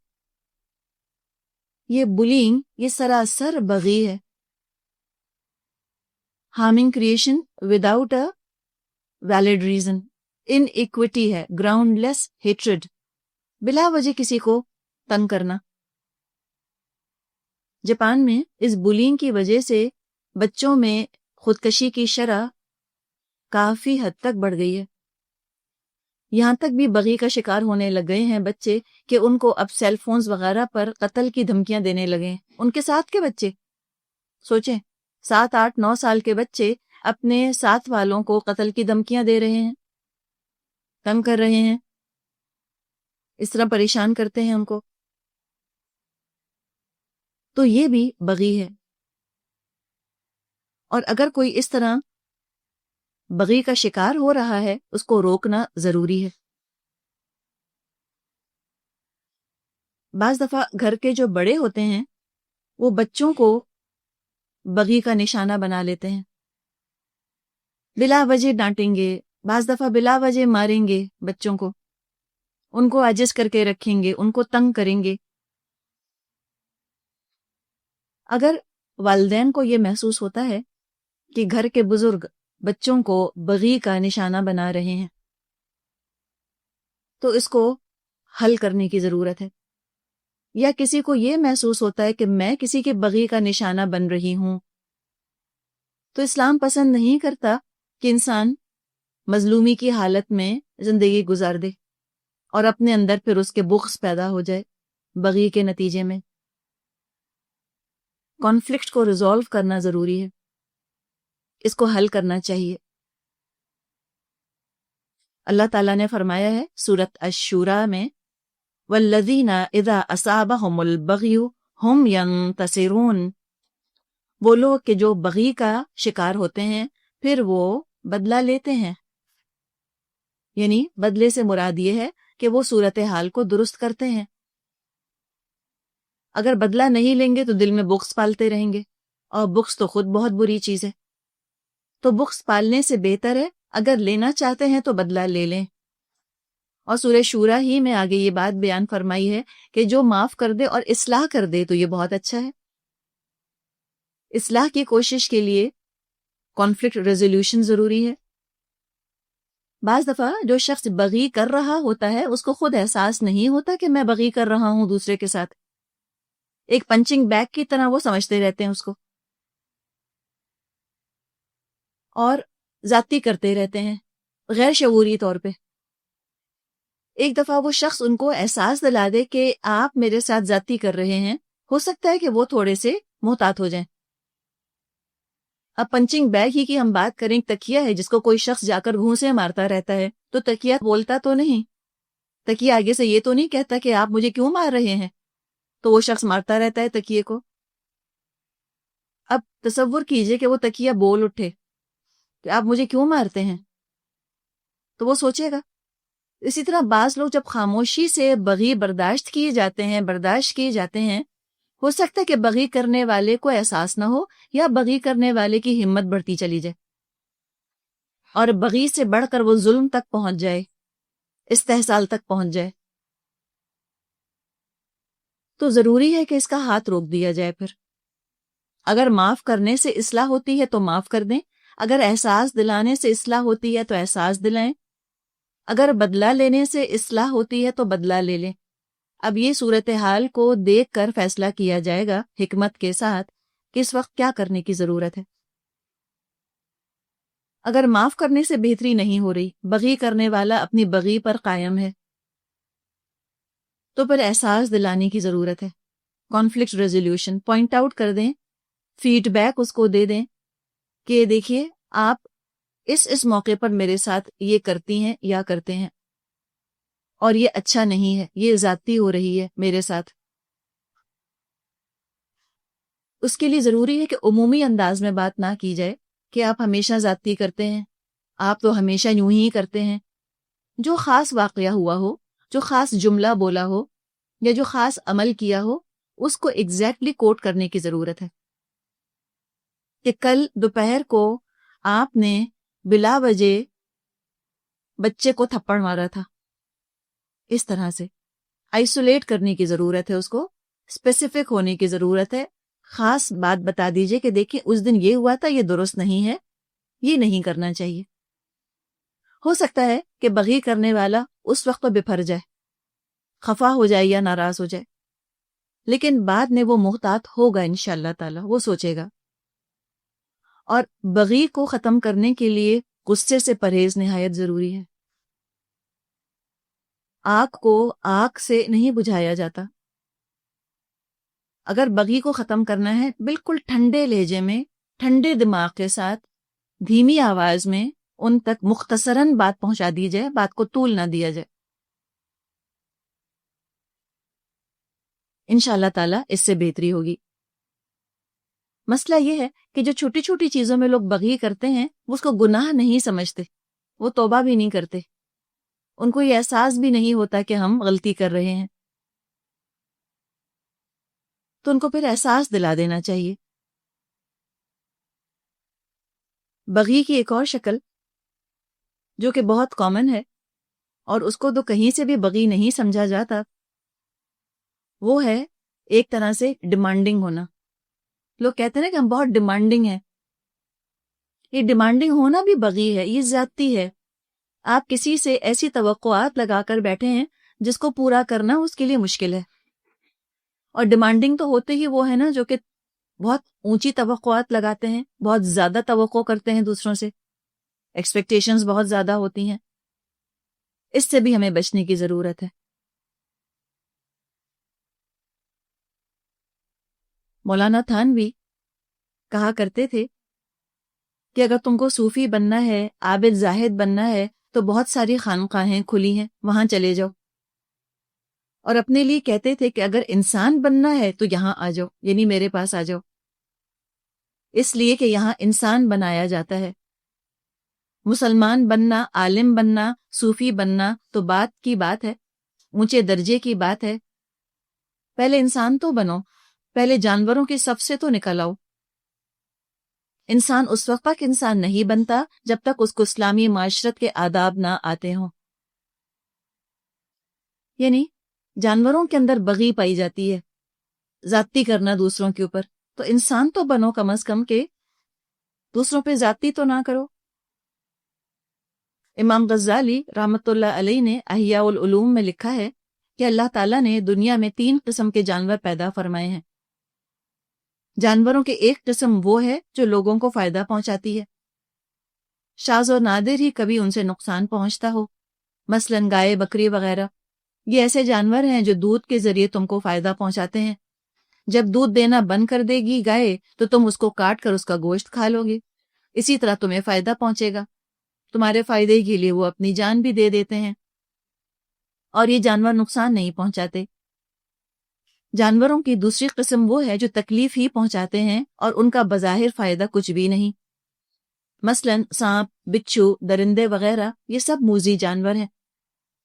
یہ بلینگ، یہ سراسر بغی ہے، harming creation without a valid reason, in equity ہے، گراؤنڈ لیس ہیٹریڈ، بلا وجہ کسی کو تنگ کرنا۔ جاپان میں اس بلینگ کی وجہ سے بچوں میں خودکشی کی شرح کافی حد تک بڑھ گئی ہے، یہاں تک بھی بغی کا شکار ہونے لگ گئے ہیں بچے کہ ان کو اب سیل فونز وغیرہ پر قتل کی دھمکیاں دینے لگے ہیں۔ ان کے ساتھ کے بچے سوچیں، 7، 8، 9 سال کے بچے اپنے ساتھ والوں کو قتل کی دھمکیاں دے رہے ہیں، تنگ کر رہے ہیں، اس طرح پریشان کرتے ہیں ان کو، تو یہ بھی بغی ہے۔ اور اگر کوئی اس طرح بغی کا شکار ہو رہا ہے اس کو روکنا ضروری ہے۔ بعض دفعہ گھر کے جو بڑے ہوتے ہیں وہ بچوں کو بغی کا نشانہ بنا لیتے ہیں، بلا وجہ ڈانٹیں گے، بعض دفعہ بلا وجہ ماریں گے بچوں کو، ان کو عاجز کر کے رکھیں گے، ان کو تنگ کریں گے۔ اگر والدین کو یہ محسوس ہوتا ہے کہ گھر کے بزرگ بچوں کو بغی کا نشانہ بنا رہے ہیں تو اس کو حل کرنے کی ضرورت ہے، یا کسی کو یہ محسوس ہوتا ہے کہ میں کسی کے بغی کا نشانہ بن رہی ہوں، تو اسلام پسند نہیں کرتا کہ انسان مظلومی کی حالت میں زندگی گزار دے اور اپنے اندر پھر اس کے بغض پیدا ہو جائے بغی کے نتیجے میں۔ کانفلکٹ کو ریزالو کرنا ضروری ہے، اس کو حل کرنا چاہیے۔ اللہ تعالیٰ نے فرمایا ہے سورۃ الشورى میں، والذین اذا اصابہم البغی ہم ینتصرون، وہ لوگ کہ جو بغی کا شکار ہوتے ہیں پھر وہ بدلہ لیتے ہیں، یعنی بدلے سے مراد یہ ہے کہ وہ صورتحال کو درست کرتے ہیں۔ اگر بدلہ نہیں لیں گے تو دل میں بغض پالتے رہیں گے، اور بغض تو خود بہت بری چیز ہے، تو بغض پالنے سے بہتر ہے اگر لینا چاہتے ہیں تو بدلہ لے لیں۔ اور سورہ شورا ہی میں آگے یہ بات بیان فرمائی ہے کہ جو معاف کر دے اور اصلاح کر دے تو یہ بہت اچھا ہے۔ اصلاح کی کوشش کے لیے کانفلکٹ ریزولوشن ضروری ہے۔ بعض دفعہ جو شخص بغی کر رہا ہوتا ہے اس کو خود احساس نہیں ہوتا کہ میں بغی کر رہا ہوں دوسرے کے ساتھ، ایک پنچنگ بیگ کی طرح وہ سمجھتے رہتے ہیں اس کو، اور ذاتی کرتے رہتے ہیں غیر شعوری طور پہ۔ ایک دفعہ وہ شخص ان کو احساس دلا دے کہ آپ میرے ساتھ ذاتی کر رہے ہیں، ہو سکتا ہے کہ وہ تھوڑے سے محتاط ہو جائیں۔ اب پنچنگ بیگ ہی کی ہم بات کریں، تکیہ ہے جس کو کوئی شخص جا کر گھونسے مارتا رہتا ہے تو تکیہ بولتا تو نہیں، تکیہ آگے سے یہ تو نہیں کہتا کہ آپ مجھے کیوں مار رہے ہیں، تو وہ شخص مارتا رہتا ہے تکیے کو۔ اب تصور کیجئے کہ وہ تکیہ بول اٹھے کہ آپ مجھے کیوں مارتے ہیں، تو وہ سوچے گا۔ اسی طرح بعض لوگ جب خاموشی سے بغی برداشت کیے جاتے ہیں ہو سکتا ہے کہ بغی کرنے والے کو احساس نہ ہو یا بغی کرنے والے کی ہمت بڑھتی چلی جائے اور بغی سے بڑھ کر وہ ظلم تک پہنچ جائے، استحصال تک پہنچ جائے، تو ضروری ہے کہ اس کا ہاتھ روک دیا جائے۔ پھر اگر معاف کرنے سے اصلاح ہوتی ہے تو معاف کر دیں، اگر احساس دلانے سے اصلاح ہوتی ہے تو احساس دلائیں، اگر بدلہ لینے سے اصلاح ہوتی ہے تو بدلہ لے لیں۔ اب یہ صورتحال کو دیکھ کر فیصلہ کیا جائے گا حکمت کے ساتھ کہ اس وقت کیا کرنے کی ضرورت ہے۔ اگر معاف کرنے سے بہتری نہیں ہو رہی، بغی کرنے والا اپنی بغی پر قائم ہے، تو پھر احساس دلانے کی ضرورت ہے، کانفلکٹ ریزولوشن، پوائنٹ آؤٹ کر دیں، فیڈ بیک اس کو دے دیں کہ دیکھیے آپ اس موقع پر میرے ساتھ یہ کرتی ہیں یا کرتے ہیں، اور یہ اچھا نہیں ہے، یہ زیادتی ہو رہی ہے میرے ساتھ۔ اس کے لیے ضروری ہے کہ عمومی انداز میں بات نہ کی جائے کہ آپ ہمیشہ زیادتی کرتے ہیں، آپ تو ہمیشہ یوں ہی کرتے ہیں۔ جو خاص واقعہ ہوا ہو، جو خاص جملہ بولا ہو یا جو خاص عمل کیا ہو، اس کو ایگزیکٹلی کوٹ کرنے کی ضرورت ہے کہ کل دوپہر کو آپ نے بلا وجہ بچے کو تھپڑ مارا تھا، اس طرح سے آئسولیٹ کرنے کی ضرورت ہے، اس کو اسپیسیفک ہونے کی ضرورت ہے، خاص بات بتا دیجئے کہ دیکھیں اس دن یہ ہوا تھا، یہ درست نہیں ہے، یہ نہیں کرنا چاہیے۔ ہو سکتا ہے کہ بغی کرنے والا اس وقت تو بپھر جائے، خفا ہو جائے یا ناراض ہو جائے، لیکن بعد میں وہ محتاط ہوگا انشاءاللہ تعالی، وہ سوچے گا۔ اور بغی کو ختم کرنے کے لیے غصے سے پرہیز نہایت ضروری ہے۔ آگ کو آگ سے نہیں بجھایا جاتا۔ اگر بغی کو ختم کرنا ہے، بالکل ٹھنڈے لہجے میں، ٹھنڈے دماغ کے ساتھ، دھیمی آواز میں ان تک مختصراً بات پہنچا دی جائے، بات کو طول نہ دیا جائے، انشاءاللہ تعالیٰ اس سے بہتری ہوگی۔ مسئلہ یہ ہے کہ جو چھوٹی چھوٹی چیزوں میں لوگ بغی کرتے ہیں وہ اس کو گناہ نہیں سمجھتے، وہ توبہ بھی نہیں کرتے، ان کو یہ احساس بھی نہیں ہوتا کہ ہم غلطی کر رہے ہیں، تو ان کو پھر احساس دلا دینا چاہیے۔ بغی کی ایک اور شکل جو کہ بہت کامن ہے اور اس کو تو کہیں سے بھی بغی نہیں سمجھا جاتا، وہ ہے ایک طرح سے ڈیمانڈنگ ہونا۔ لوگ کہتے ہیں نا کہ ہم بہت ڈیمانڈنگ ہیں، یہ ڈیمانڈنگ ہونا بھی بغی ہے، یہ زیادتی ہے۔ آپ کسی سے ایسی توقعات لگا کر بیٹھے ہیں جس کو پورا کرنا اس کے لیے مشکل ہے، اور ڈیمانڈنگ تو ہوتے ہی وہ ہے نا جو کہ بہت اونچی توقعات لگاتے ہیں، بہت زیادہ توقع کرتے ہیں دوسروں سے، ایکسپیکٹیشنز بہت زیادہ ہوتی ہیں۔ اس سے بھی ہمیں بچنے کی ضرورت ہے۔ مولانا تھانوی کہا کرتے تھے کہ اگر تم کو صوفی بننا ہے، عابد زاہد بننا ہے، تو بہت ساری خانقاہیں کھلی ہیں، وہاں چلے جاؤ۔ اور اپنے لیے کہتے تھے کہ اگر انسان بننا ہے تو یہاں آ جاؤ، یعنی میرے پاس آ جاؤ، اس لیے کہ یہاں انسان بنایا جاتا ہے۔ مسلمان بننا، عالم بننا، صوفی بننا تو بات کی بات ہے، اونچے درجے کی بات ہے۔ پہلے انسان تو بنو، پہلے جانوروں کی صف سے تو نکل آؤ۔ انسان اس وقت تک انسان نہیں بنتا جب تک اس کو اسلامی معاشرت کے آداب نہ آتے ہوں۔ یعنی جانوروں کے اندر بغی پائی جاتی ہے، زیادتی کرنا دوسروں کے اوپر، تو انسان تو بنو کم از کم کہ دوسروں پہ زیادتی تو نہ کرو۔ امام غزالی رحمۃ اللہ علیہ نے احیاء العلوم میں لکھا ہے کہ اللہ تعالیٰ نے دنیا میں 3 قسم کے جانور پیدا فرمائے ہیں۔ جانوروں کے ایک قسم وہ ہے جو لوگوں کو فائدہ پہنچاتی ہے، شاذ و نادر ہی کبھی ان سے نقصان پہنچتا ہو، مثلا گائے، بکری وغیرہ۔ یہ ایسے جانور ہیں جو دودھ کے ذریعے تم کو فائدہ پہنچاتے ہیں۔ جب دودھ دینا بند کر دے گی گائے تو تم اس کو کاٹ کر اس کا گوشت کھا لو گے، اسی طرح تمہیں فائدہ پہنچے گا، تمہارے فائدے کے لیے وہ اپنی جان بھی دے دیتے ہیں، اور یہ جانور نقصان نہیں پہنچاتے۔ جانوروں کی دوسری قسم وہ ہے جو تکلیف ہی پہنچاتے ہیں اور ان کا بظاہر فائدہ کچھ بھی نہیں، مثلا سانپ، بچھو، درندے وغیرہ، یہ سب موذی جانور ہیں۔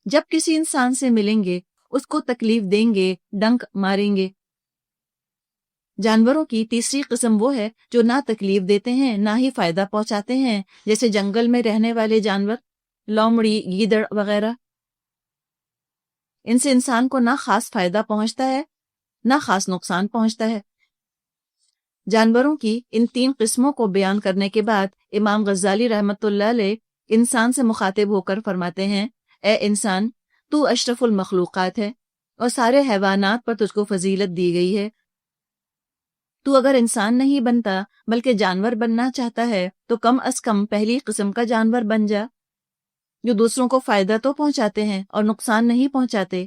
جب کسی انسان سے ملیں گے اس کو تکلیف دیں گے، ڈنک ماریں گے۔ جانوروں کی تیسری قسم وہ ہے جو نہ تکلیف دیتے ہیں نہ ہی فائدہ پہنچاتے ہیں، جیسے جنگل میں رہنے والے جانور، لومڑی، گیدڑ وغیرہ۔ ان سے انسان کو نہ خاص فائدہ پہنچتا ہے نہ خاص نقصان پہنچتا ہے۔ جانوروں کی ان 3 قسموں کو بیان کرنے کے بعد امام غزالی رحمۃ اللہ علیہ انسان سے مخاطب ہو کر فرماتے ہیں، اے انسان، تو اشرف المخلوقات ہے اور سارے حیوانات پر تجھ کو فضیلت دی گئی ہے۔ تو اگر انسان نہیں بنتا بلکہ جانور بننا چاہتا ہے تو کم از کم پہلی قسم کا جانور بن جا، جو دوسروں کو فائدہ تو پہنچاتے ہیں اور نقصان نہیں پہنچاتے،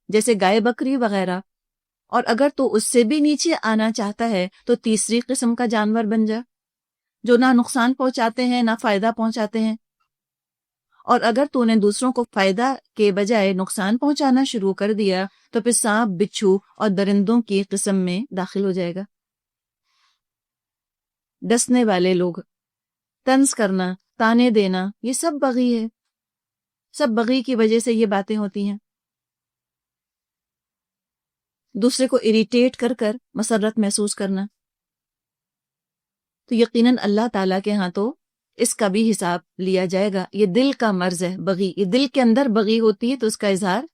جیسے گائے، بکری وغیرہ۔ اور اگر تو اس سے بھی نیچے آنا چاہتا ہے تو تیسری قسم کا جانور بن جا، جو نہ نقصان پہنچاتے ہیں نہ فائدہ پہنچاتے ہیں۔ اور اگر تو نے دوسروں کو فائدہ کے بجائے نقصان پہنچانا شروع کر دیا تو پھر سانپ، بچھو اور درندوں کی قسم میں داخل ہو جائے گا۔ ڈسنے والے لوگ، طنز کرنا، تانے دینا، یہ سب بغی ہے، سب بغی کی وجہ سے یہ باتیں ہوتی ہیں۔ دوسرے کو اریٹیٹ کر کر مسرت محسوس کرنا، تو یقیناً اللہ تعالیٰ کے ہاں تو اس کا بھی حساب لیا جائے گا۔ یہ دل کا مرض ہے، بغی، یہ دل کے اندر بغی ہوتی ہے تو اس کا اظہار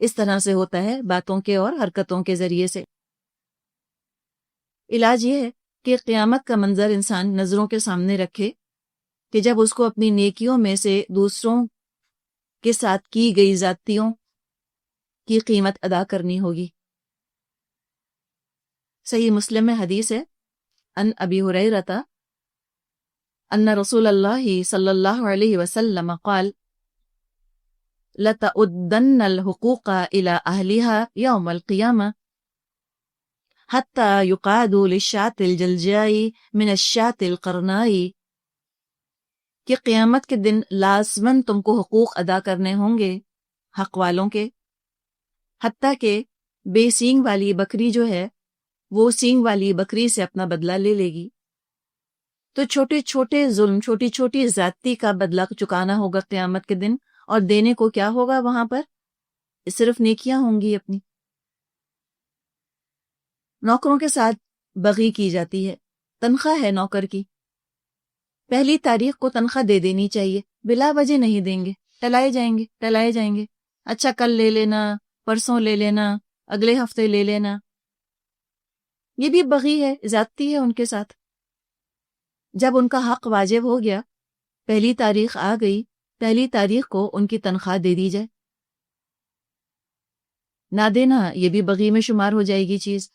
اس طرح سے ہوتا ہے، باتوں کے اور حرکتوں کے ذریعے سے۔ علاج یہ ہے کہ قیامت کا منظر انسان نظروں کے سامنے رکھے کہ جب اس کو اپنی نیکیوں میں سے دوسروں کے ساتھ کی گئی زیادتیوں کی قیمت ادا کرنی ہوگی۔ صحیح مسلم میں حدیث ہے، ان ابی ہریرہ ان رسول اللہ صلی اللہ علیہ وسلم قال لَتَؤُدَّنَّ الْحُقُوقَ إِلَىٰ أَهْلِهَا يَوْمَ الْقِيَامَةِ حَتَّى يُقَادُ لِلشَّاةِ الْجَلْجَاءِ مِنَ الشَّاةِ الْقَرْنَاءِ، کہ قیامت کے دن لازماً تم کو حقوق ادا کرنے ہوں گے حق والوں کے، حتیٰ کہ بے سینگ والی بکری جو ہے وہ سینگ والی بکری سے اپنا بدلہ لے لے گی۔ تو چھوٹے چھوٹے ظلم، چھوٹی چھوٹی زیادتی کا بدلہ چکانا ہوگا قیامت کے دن، اور دینے کو کیا ہوگا وہاں پر؟ صرف نیکیاں ہوں گی اپنی۔ نوکروں کے ساتھ بغی کی جاتی ہے، تنخواہ ہے نوکر کی، پہلی تاریخ کو تنخواہ دے دینی چاہیے، بلا وجہ نہیں دیں گے، ٹلائے جائیں گے، اچھا کل لے لینا، پرسوں لے لینا، اگلے ہفتے لے لینا۔ یہ بھی بغی ہے، زیادتی ہے ان کے ساتھ۔ جب ان کا حق واجب ہو گیا، پہلی تاریخ آ گئی، پہلی تاریخ کو ان کی تنخواہ دے دی جائے۔ نہ دینا یہ بھی بغی میں شمار ہو جائے گی چیز۔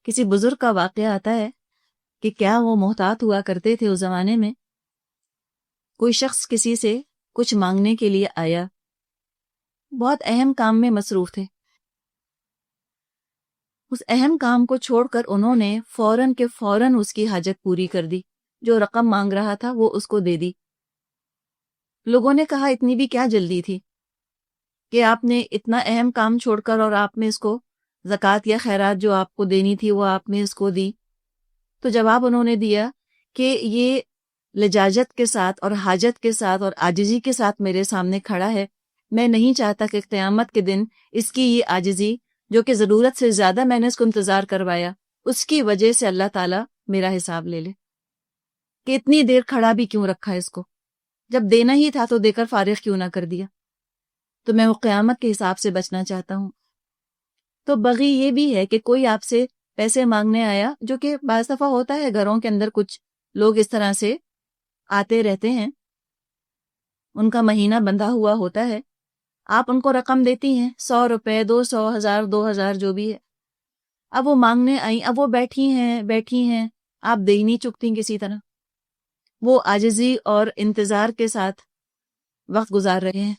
کسی بزرگ کا واقعہ آتا ہے کہ کیا وہ محتاط ہوا کرتے تھے اس زمانے میں۔ کوئی شخص کسی سے کچھ مانگنے کے لیے آیا، بہت اہم کام میں مصروف تھے، اس اہم کام کو چھوڑ کر انہوں نے فوراً کے فوراً اس کی حاجت پوری کر دی، جو رقم مانگ رہا تھا وہ اس کو دے دی۔ لوگوں نے کہا اتنی بھی کیا جلدی تھی، کہ آپ نے اتنا اہم کام چھوڑ کر اور آپ نے اس کو زکوٰۃ یا خیرات جو آپ کو دینی تھی وہ آپ نے اس کو دی. تو جواب انہوں نے دیا کہ یہ لجاجت کے ساتھ اور حاجت کے ساتھ اور عاجزی کے ساتھ میرے سامنے کھڑا ہے. میں نہیں چاہتا کہ قیامت کے دن اس کی یہ عاجزی جو کہ ضرورت سے زیادہ میں نے اس کو انتظار کروایا اس کی وجہ سے اللہ تعالیٰ میرا حساب لے لے کہ اتنی دیر کھڑا بھی کیوں رکھا اس کو، جب دینا ہی تھا تو دے کر فارغ کیوں نہ کر دیا. تو میں وہ قیامت کے حساب سے بچنا چاہتا ہوں. تو بغی یہ بھی ہے کہ کوئی آپ سے پیسے مانگنے آیا، جو کہ بعض دفعہ ہوتا ہے گھروں کے اندر کچھ لوگ اس طرح سے آتے رہتے ہیں، ان کا مہینہ بندھا ہوا ہوتا ہے، آپ ان کو رقم دیتی ہیں 100 روپے 200 1000 2000 جو بھی ہے. اب وہ مانگنے آئیں، اب وہ بیٹھی ہیں آپ دے ہی نہیں چکتی کسی طرح. وہ عاجزی اور انتظار کے ساتھ وقت گزار رہے ہیں،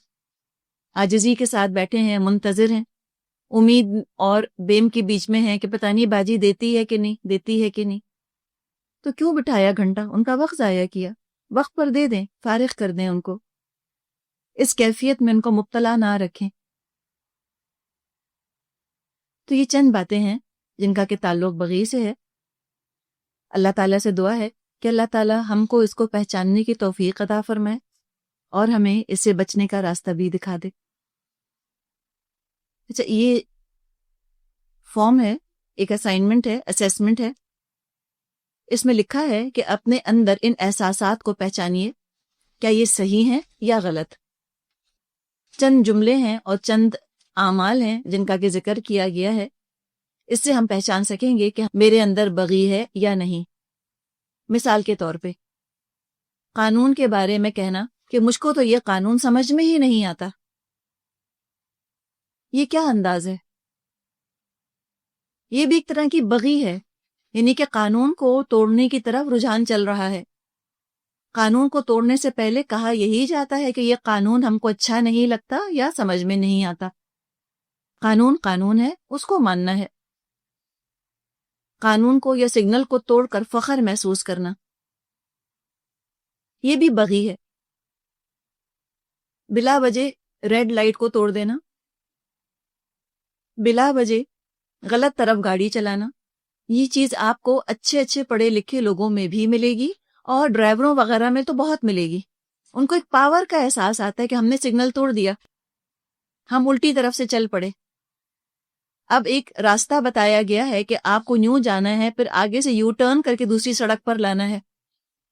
عاجزی کے ساتھ بیٹھے ہیں، منتظر ہیں، امید اور بیم کے بیچ میں ہیں کہ پتہ نہیں باجی دیتی ہے کہ نہیں. تو کیوں بٹھایا گھنٹہ، ان کا وقت ضائع کیا. وقت پر دے دیں، فارغ کر دیں ان کو، اس کیفیت میں ان کو مبتلا نہ رکھیں. تو یہ چند باتیں ہیں جن کا کہ تعلق بغی سے ہے. اللہ تعالیٰ سے دعا ہے کہ اللہ تعالیٰ ہم کو اس کو پہچاننے کی توفیق عطا فرمائے اور ہمیں اس سے بچنے کا راستہ بھی دکھا دے. اچھا، یہ فارم ہے، ایک اسائنمنٹ ہے، اسیسمنٹ ہے. اس میں لکھا ہے کہ اپنے اندر ان احساسات کو پہچانیے، کیا یہ صحیح ہیں یا غلط. چند جملے ہیں اور چند اعمال ہیں جن کا کہ ذکر کیا گیا ہے. اس سے ہم پہچان سکیں گے کہ میرے اندر بغی ہے یا نہیں. مثال کے طور پہ قانون کے بارے میں کہنا کہ مجھ کو تو یہ قانون سمجھ میں ہی نہیں آتا. یہ کیا انداز ہے؟ یہ بھی ایک طرح کی بغی ہے، یعنی کہ قانون کو توڑنے کی طرف رجحان چل رہا ہے. قانون کو توڑنے سے پہلے کہا یہی جاتا ہے کہ یہ قانون ہم کو اچھا نہیں لگتا یا سمجھ میں نہیں آتا. قانون قانون ہے، اس کو ماننا ہے. قانون کو یا سگنل کو توڑ کر فخر محسوس کرنا، یہ بھی بغی ہے. بلا وجہ ریڈ لائٹ کو توڑ دینا، بلا وجہ غلط طرف گاڑی چلانا، یہ چیز آپ کو اچھے پڑھے لکھے لوگوں میں بھی ملے گی اور ڈرائیوروں وغیرہ میں تو بہت ملے گی. ان کو ایک پاور کا احساس آتا ہے کہ ہم نے سگنل توڑ دیا، ہم الٹی طرف سے چل پڑے. اب ایک راستہ بتایا گیا ہے کہ آپ کو یوں جانا ہے، پھر آگے سے یو ٹرن کر کے دوسری سڑک پر لانا ہے.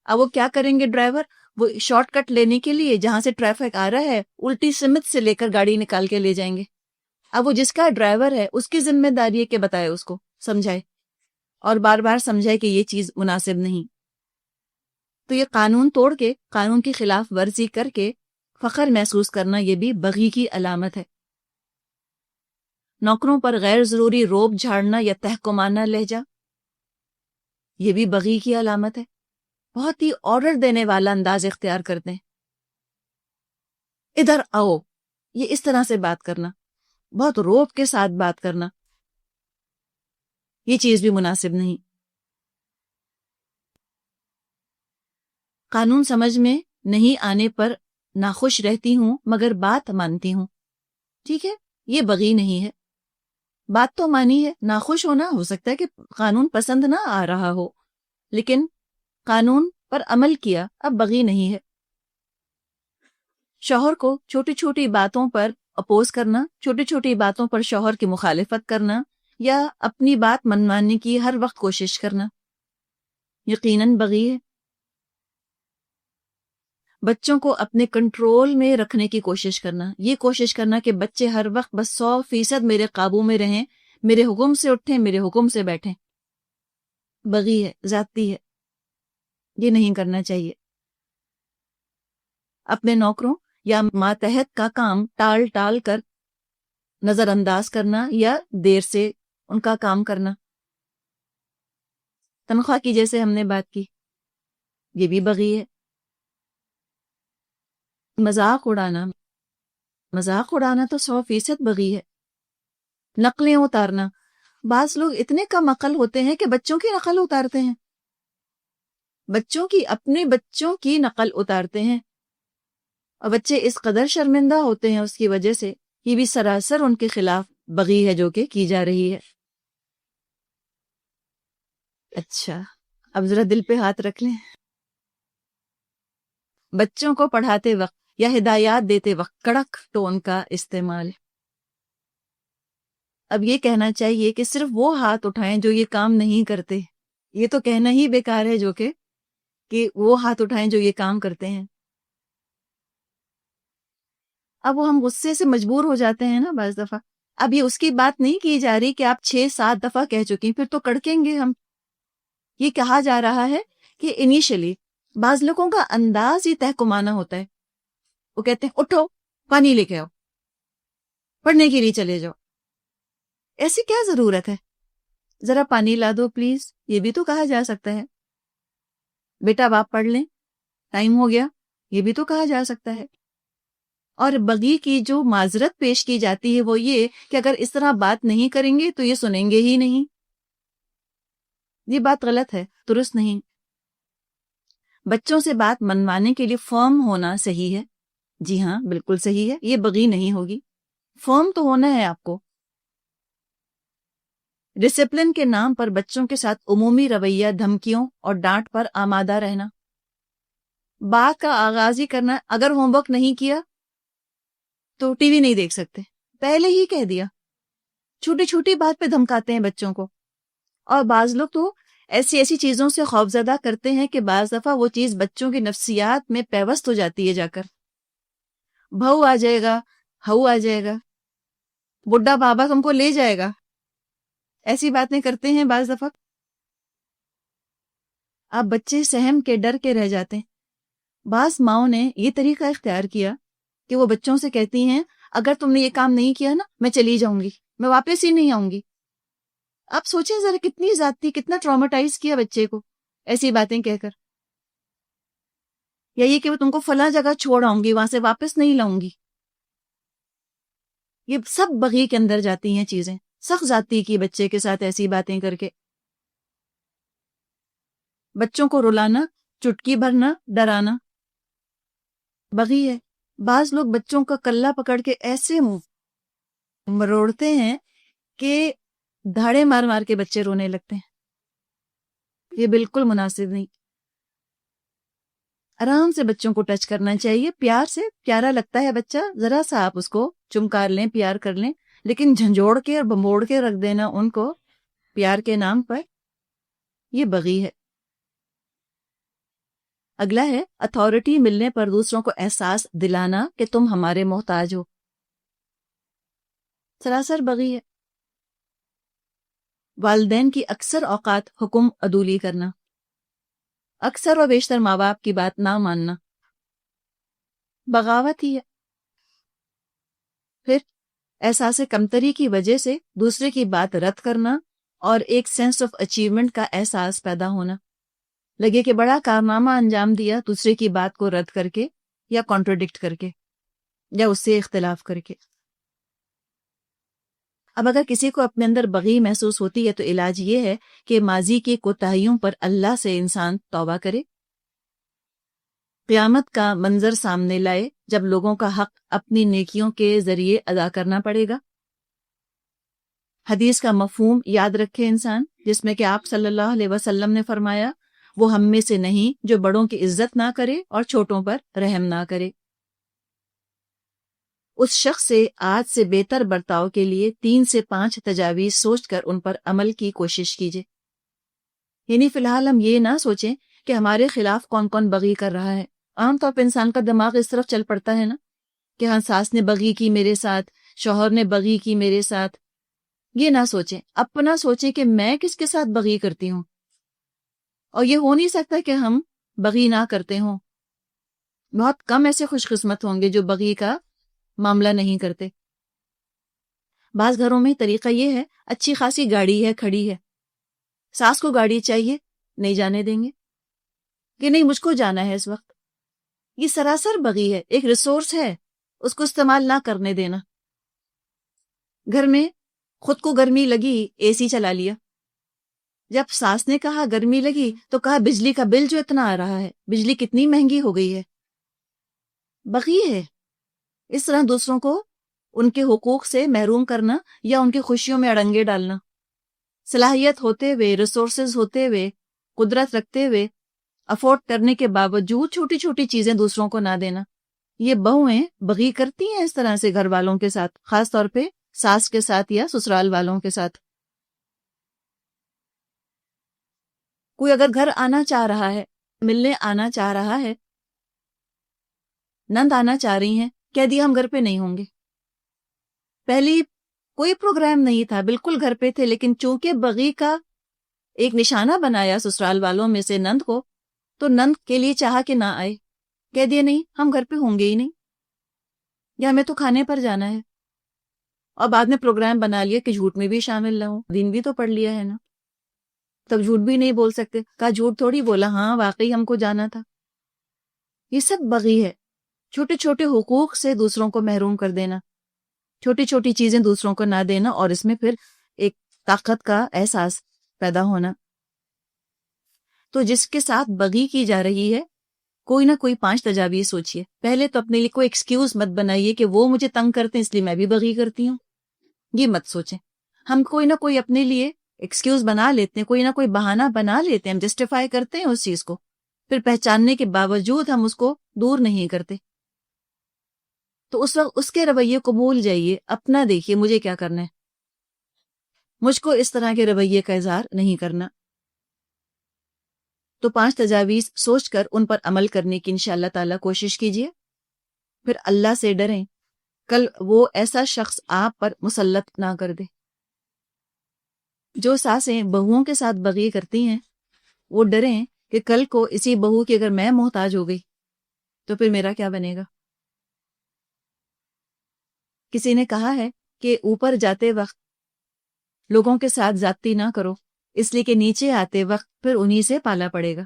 اب وہ کیا کریں گے ڈرائیور؟ وہ شارٹ کٹ لینے کے لیے جہاں سے ٹریفک آ رہا ہے الٹی سمت سے لے کر گاڑی نکال کے لے جائیں گے. اب وہ جس کا ڈرائیور ہے اس کی ذمہ داری ہے کہ بتائے، اس کو سمجھائے اور بار بار سمجھائے کہ یہ چیز مناسب نہیں. تو یہ قانون توڑ کے، قانون کی خلاف ورزی کر کے فخر محسوس کرنا، یہ بھی بغی کی علامت ہے. نوکروں پر غیر ضروری روب جھاڑنا یا تحکمانہ لہجہ، یہ بھی بغی کی علامت ہے. بہت ہی آرڈر دینے والا انداز اختیار کرتے ہیں. ادھر آؤ، یہ اس طرح سے بات کرنا، بہت روب کے ساتھ بات کرنا، یہ چیز بھی مناسب نہیں. قانون سمجھ میں نہیں آنے پر ناخوش رہتی ہوں مگر بات مانتی ہوں. ٹھیک ہے، یہ بغی نہیں ہے. بات تو مانی ہے، ناخوش ہونا ہو سکتا ہے کہ قانون پسند نہ آ رہا ہو، لیکن قانون پر عمل کیا، اب بغی نہیں ہے. شوہر کو چھوٹی چھوٹی باتوں پر اپوز کرنا، چھوٹی چھوٹی باتوں پر شوہر کی مخالفت کرنا یا اپنی بات منوانے کی ہر وقت کوشش کرنا، یقیناً بغی ہے. بچوں کو اپنے کنٹرول میں رکھنے کی کوشش کرنا، یہ کوشش کرنا کہ بچے ہر وقت بس 100% میرے قابو میں رہیں، میرے حکم سے اٹھیں، میرے حکم سے بیٹھیں، بغی ہے، زیادتی ہے. یہ نہیں کرنا چاہیے. اپنے نوکروں یا ماتحت کا کام ٹال کر نظر انداز کرنا یا دیر سے ان کا کام کرنا، تنخواہ کی جیسے ہم نے بات کی، یہ بھی بغی ہے. مذاق اڑانا تو 100% بغی ہے. نقلیں اتارنا، بعض لوگ اتنے کم عقل ہوتے ہیں کہ بچوں کی نقل اتارتے ہیں، اپنے بچوں کی نقل اتارتے ہیں، اور بچے اس قدر شرمندہ ہوتے ہیں اس کی وجہ سے یہ بھی سراسر ان کے خلاف بغی ہے جو کہ کی جا رہی ہے۔ اچھا، اب ذرا دل پہ ہاتھ رکھ لیں۔ بچوں کو پڑھاتے وقت یا ہدایات دیتے وقت کڑک ٹون کا استعمال۔ اب یہ کہنا چاہیے کہ صرف وہ ہاتھ اٹھائیں جو یہ کام نہیں کرتے۔ یہ تو کہنا ہی بیکار ہے جو کہ وہ ہاتھ اٹھائیں جو یہ کام کرتے ہیں۔ اب وہ ہم غصے سے مجبور ہو جاتے ہیں نا بعض دفعہ۔ اب یہ اس کی بات نہیں کی جا رہی کہ آپ 6-7 دفعہ کہہ چکی، پھر تو کڑکیں گے ہم۔ یہ کہا جا رہا ہے کہ انیشلی بعض لوگوں کا انداز ہی تحکمانہ ہوتا ہے۔ وہ کہتے ہیں اٹھو پانی لے کے آؤ، پڑھنے کے لیے چلے جاؤ۔ ایسی کیا ضرورت ہے؟ ذرا پانی لا دو پلیز، یہ بھی تو کہا جا سکتا ہے۔ بیٹا اب آپ پڑھ لیں، ٹائم ہو گیا، یہ بھی تو کہا جا سکتا ہے۔ اور بغی کی جو معذرت پیش کی جاتی ہے وہ یہ کہ اگر اس طرح بات نہیں کریں گے تو یہ سنیں گے ہی نہیں۔ یہ بات غلط ہے، درست نہیں۔ بچوں سے بات منوانے کے لیے فرم ہونا صحیح ہے، جی ہاں بالکل صحیح ہے، یہ بغی نہیں ہوگی۔ فرم تو ہونا ہے آپ کو۔ ڈسپلن کے نام پر بچوں کے ساتھ عمومی رویہ دھمکیوں اور ڈانٹ پر آمادہ رہنا، بات کا آغاز ہی کرنا، اگر ہوم ورک نہیں کیا تو ٹی وی نہیں دیکھ سکتے، پہلے ہی کہہ دیا۔ چھوٹی چھوٹی بات پہ دھمکاتے ہیں بچوں کو، اور بعض لوگ تو ایسی چیزوں سے خوفزدہ کرتے ہیں کہ بعض دفعہ وہ چیز بچوں کی نفسیات میں پیوست ہو جاتی ہے، جا کر بہو آ جائے گا، ہو آ جائے گا، بڈھا بابا تم کو لے جائے گا، ایسی باتیں کرتے ہیں بعض دفعہ۔ آپ بچے سہم کے ڈر کے رہ جاتے ہیں۔ بعض ماؤں نے یہ طریقہ اختیار کیا کہ وہ بچوں سے کہتی ہیں اگر تم نے یہ کام نہیں کیا نا میں چلی جاؤں گی، میں واپس ہی نہیں آؤں گی۔ آپ سوچیں ذرا کتنی زیادتی، کتنا ٹرامیٹائز کیا بچے کو ایسی باتیں کہہ کر۔ یا یہ کہ وہ تم کو فلاں جگہ چھوڑ آؤں گی، وہاں سے واپس نہیں لاؤں گی۔ یہ سب بغی کے اندر جاتی ہیں چیزیں، سخت زیادتی کی بچے کے ساتھ ایسی باتیں کر کے۔ بچوں کو رلانا، چٹکی بھرنا، ڈرانا بغی ہے۔ بعض لوگ بچوں کا کلہ پکڑ کے ایسے مروڑتے ہیں کہ دھاڑے مار مار کے بچے رونے لگتے ہیں۔ یہ بالکل مناسب نہیں۔ آرام سے بچوں کو ٹچ کرنا چاہیے، پیار سے، پیارا لگتا ہے بچہ، ذرا سا آپ اس کو چمکار لیں، پیار کر لیں، لیکن جھنجھوڑ کے اور بموڑ کے رکھ دینا ان کو پیار کے نام پر، یہ بغی ہے۔ اگلا ہے اتھارٹی ملنے پر دوسروں کو احساس دلانا کہ تم ہمارے محتاج ہو، سراسر بغی ہے۔ والدین کی اکثر اوقات حکم عدولی کرنا، اکثر و بیشتر ماں باپ کی بات نہ ماننا، بغاوت ہی ہے۔ پھر احساس کمتری کی وجہ سے دوسرے کی بات رد کرنا اور ایک سینس آف اچیومنٹ کا احساس پیدا ہونا، لگے کہ بڑا کارنامہ انجام دیا دوسرے کی بات کو رد کر کے یا کانٹرڈکٹ کر کے یا اس سے اختلاف کر کے۔ اب اگر کسی کو اپنے اندر بغی محسوس ہوتی ہے تو علاج یہ ہے کہ ماضی کی کوتاہیوں پر اللہ سے انسان توبہ کرے، قیامت کا منظر سامنے لائے جب لوگوں کا حق اپنی نیکیوں کے ذریعے ادا کرنا پڑے گا۔ حدیث کا مفہوم یاد رکھے انسان، جس میں کہ آپ صلی اللہ علیہ وسلم نے فرمایا وہ ہم میں سے نہیں جو بڑوں کی عزت نہ کرے اور چھوٹوں پر رحم نہ کرے۔ اس شخص سے آج سے بہتر برتاؤ کے لیے 3 سے 5 تجاویز سوچ کر ان پر عمل کی کوشش کیجیے۔ یعنی فی الحال ہم یہ نہ سوچیں کہ ہمارے خلاف کون کون بغی کر رہا ہے۔ عام طور پہ انسان کا دماغ اس طرف چل پڑتا ہے نا کہ ہاں ساس نے بغی کی میرے ساتھ، شوہر نے بغی کی میرے ساتھ۔ یہ نہ سوچیں، اپنا سوچیں کہ میں کس کے ساتھ بغی کرتی ہوں، اور یہ ہو نہیں سکتا کہ ہم بغی نہ کرتے ہوں۔ بہت کم ایسے خوش قسمت ہوں گے جو بغی کا معاملہ نہیں کرتے۔ بعض گھروں میں طریقہ یہ ہے، اچھی خاصی گاڑی ہے، کھڑی ہے، ساس کو گاڑی چاہیے، نہیں جانے دیں گے کہ نہیں مجھ کو جانا ہے اس وقت۔ یہ سراسر بغی ہے، ایک ریسورس ہے، اس کو استعمال نہ کرنے دینا۔ گھر میں خود کو گرمی لگی، اے سی چلا لیا، جب ساس نے کہا گرمی لگی تو کہا بجلی کا بل جو اتنا آ رہا ہے، بجلی کتنی مہنگی ہو گئی ہے۔ بغی ہے، اس طرح دوسروں کو ان کے حقوق سے محروم کرنا یا ان کی خوشیوں میں اڑنگے ڈالنا، صلاحیت ہوتے ہوئے، ریسورسز ہوتے ہوئے، قدرت رکھتے ہوئے، افورڈ کرنے کے باوجود چھوٹی چھوٹی چیزیں دوسروں کو نہ دینا. یہ بہویں بغی کرتی ہیں اس طرح سے گھر والوں کے ساتھ، خاص طور پہ ساس کے ساتھ یا سسرال والوں کے ساتھ. کوئی اگر گھر آنا چاہ رہا ہے، ملنے آنا چاہ رہا ہے، نند آنا چاہ رہی ہیں، کہہ دیا ہم گھر پہ نہیں ہوں گے. پہلی کوئی پروگرام نہیں تھا، بالکل گھر پہ تھے، لیکن چونکہ بغی کا ایک نشانہ بنایا سسرال والوں میں سے نند کو، تو نند کے لیے چاہا کہ نہ آئے، کہہ دیا نہیں ہم گھر پہ ہوں گے ہی نہیں، یا ہمیں تو کھانے پر جانا ہے. اور بعد میں پروگرام بنا لیا کہ جھوٹ میں بھی شامل نہ ہوں، دین بھی تو پڑھ لیا ہے نا، تب جھوٹ بھی نہیں بول سکتے. کہا جھوٹ تھوڑی بولا، ہاں واقعی ہم کو جانا تھا. یہ سب بغی ہے. چھوٹے چھوٹے حقوق سے دوسروں کو محروم کر دینا، چھوٹی چھوٹی چیزیں دوسروں کو نہ دینا، اور اس میں پھر ایک طاقت کا احساس پیدا ہونا. تو جس کے ساتھ بغی کی جا رہی ہے، کوئی نہ کوئی 5 تجاویز سوچیے. پہلے تو اپنے لیے کوئی ایکسکیوز مت بنائیے کہ وہ مجھے تنگ کرتے ہیں اس لیے میں بھی بغی کرتی ہوں. یہ مت سوچیں. ہم کوئی نہ کوئی اپنے لیے ایکسکیوز بنا لیتے ہیں، کوئی نہ کوئی بہانہ بنا لیتے ہیں، ہم جسٹیفائی کرتے ہیں اس چیز کو، پھر پہچاننے کے باوجود ہم اس کو دور نہیں کرتے. تو اس وقت اس کے رویے کو بھول جائیے، اپنا دیکھیے مجھے کیا کرنا ہے. مجھ کو اس طرح کے رویے کا اظہار نہیں کرنا. تو 5 تجاویز سوچ کر ان پر عمل کرنے کی انشاءاللہ تعالی کوشش کیجیے. پھر اللہ سے ڈریں، کل وہ ایسا شخص آپ پر مسلط نہ کر دے. جو ساسیں بہوؤں کے ساتھ بغی کرتی ہیں، وہ ڈریں کہ کل کو اسی بہو کی اگر میں محتاج ہو گئی تو پھر میرا کیا بنے گا. کسی نے کہا ہے کہ اوپر جاتے وقت لوگوں کے ساتھ زیادتی نہ کرو، اس لیے کہ نیچے آتے وقت پھر انہی سے پالا پڑے گا.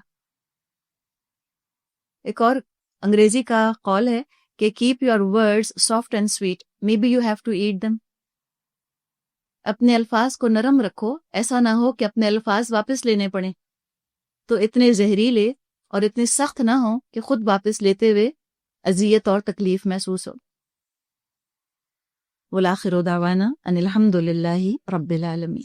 ایک اور انگریزی کا قول ہے کہ keep your words soft and sweet, maybe you have to eat them. اپنے الفاظ کو نرم رکھو، ایسا نہ ہو کہ اپنے الفاظ واپس لینے پڑیں تو اتنے زہریلے اور اتنے سخت نہ ہوں کہ خود واپس لیتے ہوئے اذیت اور تکلیف محسوس ہو. والآخر دعوانا ان الحمد للہ رب العالمین.